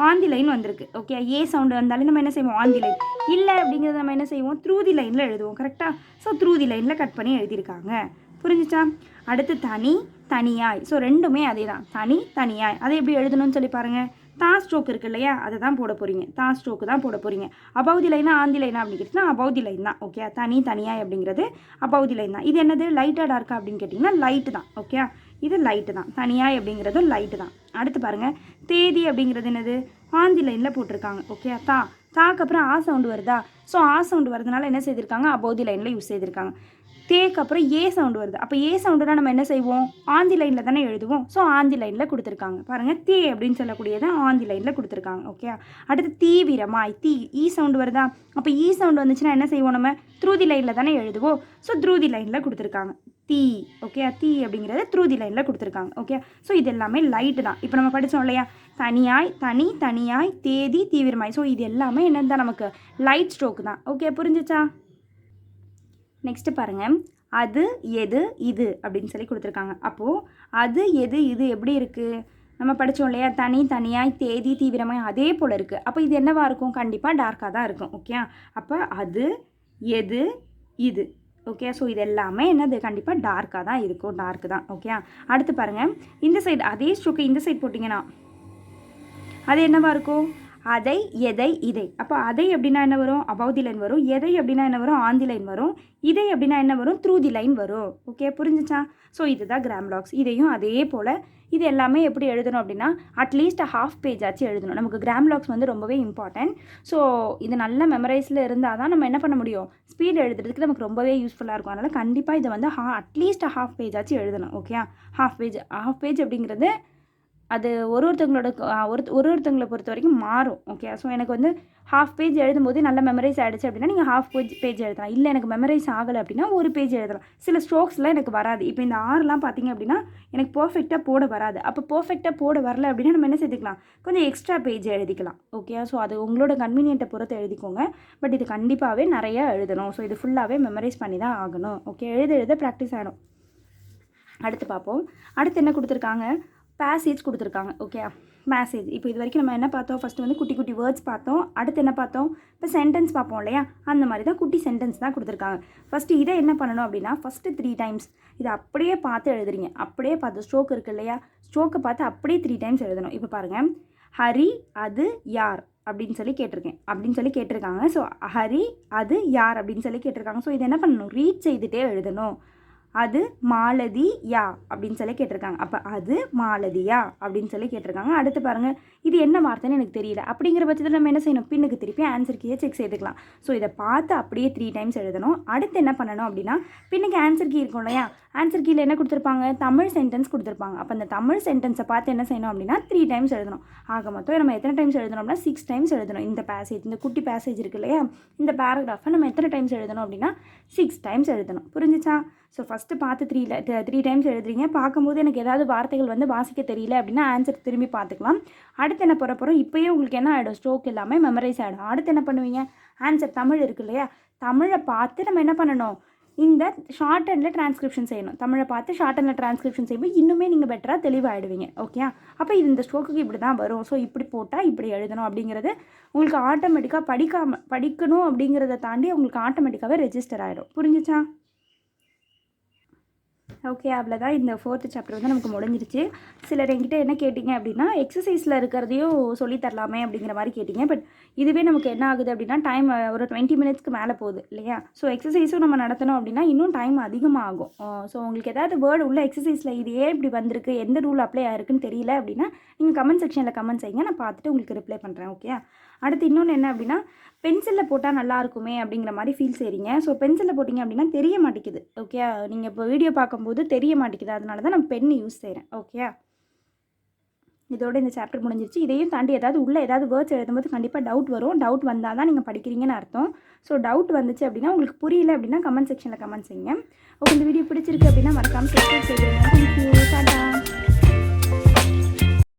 ஆன் தி லைன் வந்திருக்கு. ஓகே, ஏ சவுண்டு வந்தாலும் நம்ம என்ன செய்வோம், ஆன் தி லைன். இல்லை அப்படிங்கிறது நம்ம என்ன செய்வோம், த்ரூ தி லைனில் எழுதுவோம். கரெக்டாக. ஸோ த்ரூ தி லைனில் கட் பண்ணி எழுதியிருக்காங்க. புரிஞ்சிச்சா. அடுத்து தனியாய். ஸோ ரெண்டுமே அதே தான், தனியாய். அதை எப்படி எழுதணும்னு சொல்லி பாருங்கள். தா ஸ்ட்ரோக் இருக்குது இல்லையா, அதை தான் போட போகிறீங்க. தா ஸ்ட்ரோக்கு தான் போட போகிறீங்க. அபவ் தி லைனா ஆன் தி லைனா அப்படிங்கிறதுனா அபவ் தி லைன் தான். ஓகே, தனியாய் அப்படிங்கிறது அபவ் தி லைன் தான். இது என்னது, லைட்டாக டார்க்கா அப்படின்னு கேட்டிங்கன்னா லைட்டு தான். ஓகே, இது லைட்டு தான். தனியாய் அப்படிங்கிறதும் லைட்டு தான். அடுத்து பாருங்கள், தேதி அப்படிங்கிறது என்னது, ஆன் தி லைனில் போட்டிருக்காங்க. ஓகே, தாக்கு அப்புறம் ஆ சவுண்டு வருதா, ஸோ ஆ சவுண்டு வரதுனால என்ன செய்திருக்காங்க, அபவ் தி லைனில் யூஸ் செய்திருக்காங்க. தேக்கு அப்புறம் ஏ சவுண்டு வருது. அப்போ ஏ சவுண்டுனா நம்ம என்ன செய்வோம், ஆந்தி லைனில் தானே எழுதுவோம். ஸோ ஆந்தி லைனில் கொடுத்துருக்காங்க. பாருங்கள், தே அப்படின்னு சொல்லக்கூடியதை ஆந்தி லைனில் கொடுத்துருக்காங்க. ஓகே, அடுத்து தீவிரமாய். ஈ சவுண்டு வருதா, அப்போ ஈ சவுண்டு வந்துச்சுன்னா என்ன செய்வோம், நம்ம த்ரூ தி லைனில் தானே எழுதுவோம். ஸோ த்ரூ தி லைனில் கொடுத்துருக்காங்க. ஓகே, அப்படிங்கிறது த்ரூ தி லைனில் கொடுத்துருக்காங்க. ஓகே, ஸோ இது எல்லாமே லைட்டு தான். இப்போ நம்ம படித்தோம் இல்லையா, தனியாய் தேதி தீவிரமாய். ஸோ இது எல்லாமே என்னது தான், நமக்கு லைட் ஸ்ட்ரோக்கு தான். ஓகே, புரிஞ்சிச்சா. நெக்ஸ்ட்டு பாருங்கள், அது எது இது அப்படின்னு சொல்லி கொடுத்துருக்காங்க. அப்போது அது எது இது எப்படி இருக்குது, நம்ம படித்தோம் இல்லையா, தனியாய் தேதி தீவிரமாய் அதே போல் இருக்குது. அப்போ இது என்னவாக இருக்கும், கண்டிப்பாக டார்க்காக தான் இருக்கும். ஓகே, அப்போ அது எது இது. ஓகே, ஸோ இது எல்லாமே என்னது, கண்டிப்பாக டார்க்காக தான் இருக்கும், டார்க்கு தான். ஓகே, அடுத்து பாருங்கள், இந்த சைடு அதே ஸ்ட்ரோக்கு இந்த சைடு போட்டிங்கன்னா அது என்னவாக இருக்கும், அதை, எதை, இதை. அப்போ அதை அப்படின்னா என்ன வரும்? above the line வரும். எதை அப்படின்னா என்ன வரும்? on the line வரும். இதை அப்படின்னா என்ன வரும்? through the line வரும். ஓகே, புரிஞ்சுச்சா? ஸோ இதுதான் கிராம்லாக்ஸ். இதையும் அதே போல் இது எல்லாமே எப்படி எழுதணும் அப்படின்னா அட்லீஸ்ட் ஹாஃப் பேஜ் ஆச்சு எழுதணும். நமக்கு கிராம்லாக்ஸ் வந்து ரொம்பவே இம்பார்ட்டன்ட். ஸோ இது நல்ல மெமரைஸில் இருந்தால் தான் நம்ம என்ன பண்ண முடியும்? ஸ்பீட் எழுதுறதுக்கு நமக்கு ரொம்பவே யூஸ்ஃபுல்லாக இருக்கும். அதனால் கண்டிப்பாக இதை வந்து அட்லீஸ்ட் ஹாஃப் பேஜ் ஆச்சு எழுதணும். ஓகே, ஹாஃப் பேஜ் அப்படிங்கிறது அது ஒருத்தவங்களை பொறுத்த வரைக்கும் மாறும். ஓகே, ஸோ எனக்கு வந்து ஹாஃப் பேஜ் எழுதும்போது நல்ல மெமரைஸ் ஆகிடுச்சு அப்படின்னா நீங்கள் ஹாஃப் பேஜ் எழுதலாம். இல்லை எனக்கு மெமரைஸ் ஆகலை அப்படின்னா ஒரு பேஜ் எழுதலாம். சில ஸ்ட்ரோக்ஸ்லாம் எனக்கு வராது. இப்போ இந்த ஆறுலாம் பார்த்தீங்க அப்படின்னா எனக்கு பர்ஃபெக்டாக போட வராது. அப்போ பர்ஃபெக்டாக போட வரல அப்படின்னா நம்ம என்ன செய்துக்கலாம்? கொஞ்சம் எக்ஸ்ட்ரா பேஜ் எழுதிக்கலாம். ஓகே, ஸோ அது உங்களோட கன்வீனியன்ட்டை பொறுத்து எழுதிக்கோங்க. பட் இது கண்டிப்பாகவே நிறையா எழுதணும். ஸோ இது ஃபுல்லாகவே மெமரைஸ் பண்ணி தான் ஆகணும். ஓகே, எழுத ப்ராக்டிஸ் ஆகிடும். அடுத்து பார்ப்போம். அடுத்து என்ன கொடுத்துருக்காங்க? பேசேஜ் கொடுத்துருக்காங்க. Okay, passage. இப்போ இது வரைக்கும் நம்ம என்ன பார்த்தோம்? ஃபஸ்ட்டு வந்து குட்டி குட்டி வேர்ட்ஸ் பார்த்தோம். அடுத்து என்ன பார்த்தோம்? இப்போ சென்டென்ஸ் பார்ப்போம் இல்லையா? அந்த மாதிரி தான் குட்டி சென்டென்ஸ் தான் கொடுத்துருக்காங்க. ஃபஸ்ட்டு இதை என்ன பண்ணணும் அப்படின்னா ஃபஸ்ட்டு 3 டைம்ஸ் இதை அப்படியே பார்த்து எழுதுறீங்க. அப்படியே பார்த்து ஸ்ட்ரோக் இருக்குது இல்லையா? ஸ்ட்ரோக்கை பார்த்து அப்படியே 3 டைம்ஸ் எழுதணும். இப்போ பாருங்கள், ஹரி அது யார் அப்படின்னு சொல்லி கேட்டிருக்காங்க. ஸோ ஹரி அது யார் அப்படின்னு சொல்லி கேட்டிருக்காங்க. ஸோ இது என்ன பண்ணணும்? ரீட் செய்துகிட்டே எழுதணும். அது மாலதி யா அப்படின்னு சொல்லி கேட்டிருக்காங்க. அப்போ அது மாலதியா அப்படின்னு சொல்லி கேட்டிருக்காங்க. அடுத்து பாருங்கள், இது என்ன வார்த்தைன்னு எனக்கு தெரியல அப்படிங்கிற பட்சத்தில் நம்ம என்ன செய்யணும்? பின்னுக்கு திருப்பி ஆன்சர் கீயை செக் செய்துக்கலாம். ஸோ இதை பார்த்து அப்படியே 3 டைம்ஸ் எழுதணும். அடுத்து என்ன பண்ணணும் அப்படின்னா பின்னுக்கு ஆன்சர் கீ இருக்கும் இல்லையா? ஆன்சர் கீயில் என்ன கொடுத்துருப்பாங்க? தமிழ் சென்டென்ஸ் கொடுத்துருப்பாங்க. அப்போ அந்த தமிழ் சென்டென்ஸை பார்த்து என்ன செய்யணும் அப்படின்னா 3 டைம்ஸ் எழுதணும். ஆக மொத்தம் நம்ம எத்தனை டைம்ஸ் எழுதணும்னா 6 டைம்ஸ் எழுதணும். இந்த பேசேஜ், இந்த குட்டி பேசேஜ் இருக்கு இல்லையா? இந்த பேராகிராஃபை நம்ம எத்தனை டைம்ஸ் எழுதணும் அப்படின்னா 6 டைம்ஸ் எழுதணும். புரிஞ்சுச்சா? ஸோ ஃபஸ்ட்டு பார்த்து 3 டைம்ஸ் எழுதுறீங்க. பார்க்கும்போது எனக்கு ஏதாவது வார்த்தைகள் வந்து வாசிக்க தெரியல அப்படின்னா ஆன்சர் திரும்பி பார்த்துக்கலாம். அடுத்து என்ன போகிறோம்? இப்போயே உங்களுக்கு என்ன ஆகிடும்? ஸ்ட்ரோக் எல்லாமே மெமரைஸ் ஆகிடும். அடுத்து என்ன பண்ணுவீங்க? ஆன்சர் தமிழ் இருக்கு இல்லையா? தமிழை பார்த்து நம்ம என்ன பண்ணணும்? இந்த ஷார்ட் ஹேண்டில் டிரான்ஸ்கிரிப்ஷன் செய்யணும். தமிழை பார்த்து ஷார்ட் ஹேண்டில் டிரான்ஸ்கிரிப்ஷன் செய்யும்போது இன்னுமே நீங்கள் பெட்டராக தெளிவாகிடுவீங்க. ஓகே, அப்போ இது இந்த ஸ்ட்ரோக்குக்கு இப்படி தான் வரும். ஸோ இப்படி போட்டால் இப்படி எழுதணும் அப்படிங்கிறது உங்களுக்கு ஆட்டோமேட்டிக்காக படிக்கணும் அப்படிங்கிறத தாண்டி உங்களுக்கு ஆட்டோமேட்டிக்காகவே ரெஜிஸ்டர் ஆகிடும். புரிஞ்சுச்சா? ஓகே, அவ்வளோதான். இந்த 4th சாப்டர் வந்து நமக்கு முடிஞ்சிருச்சு. சிலர் என்கிட்ட என்ன கேட்டிங்க அப்படின்னா எக்ஸசைஸில் இருக்கிறதையும் சொல்லித்தரலாமே அப்படிங்கிற மாதிரி கேட்டிங்க. பட் இதுவே நமக்கு என்ன ஆகுது அப்படின்னா டைம் ஒரு 20 மினிட்ஸ்க்கு மேலே போகுது இல்லையா? ஸோ எக்ஸசைஸும் நம்ம நடத்தணும் அப்படின்னா இன்னும் டைம் அதிகமாக ஆகும். ஸோ உங்களுக்கு ஏதாவது வேர்டு உள்ள எக்ஸசைஸில் இது ஏன் இப்படி வந்திருக்கு, எந்த ரூல் அப்ளை ஆயிருக்குன்னு தெரியல அப்படின்னா நீங்கள் கமெண்ட் செக்ஷனில் கமெண்ட் செய்யுங்க. நான் பார்த்துட்டு உங்களுக்கு ரிப்ளை பண்ணுறேன். ஓகே, அடுத்து இன்னொன்று என்ன அப்படின்னா பென்சிலில் போட்டால் நல்லா இருக்குமே அப்படிங்கிற மாதிரி ஃபீல் செய்கிறீங்க. ஸோ பென்சிலில் போட்டிங்க அப்படின்னா தெரிய மாட்டேங்குது. ஓகே, நீங்கள் இப்போ வீடியோ பார்க்கும்போது தெரிய மாட்டேங்குது. அதனால தான் நான் பென் யூஸ் செய்கிறேன். ஓகே, இதோட இந்த சாப்டர் முடிஞ்சிருச்சு. இதையும் தாண்டி ஏதாவது வேர்ட்ஸ் எழுதும்போது கண்டிப்பாக டவுட் வரும். டவுட் வந்தால் தான் நீங்கள் படிக்கிறீங்கன்னு அர்த்தம். ஸோ டவுட் வந்துச்சு அப்படின்னா உங்களுக்கு புரியல அப்படின்னா கமெண்ட் செக்ஷனில் கமெண்ட் செய்யுங்க. ஓகே, இந்த வீடியோ பிடிச்சிருக்கு அப்படின்னா மறக்காமல் சப்ஸ்கிரைப் செய்யுங்க.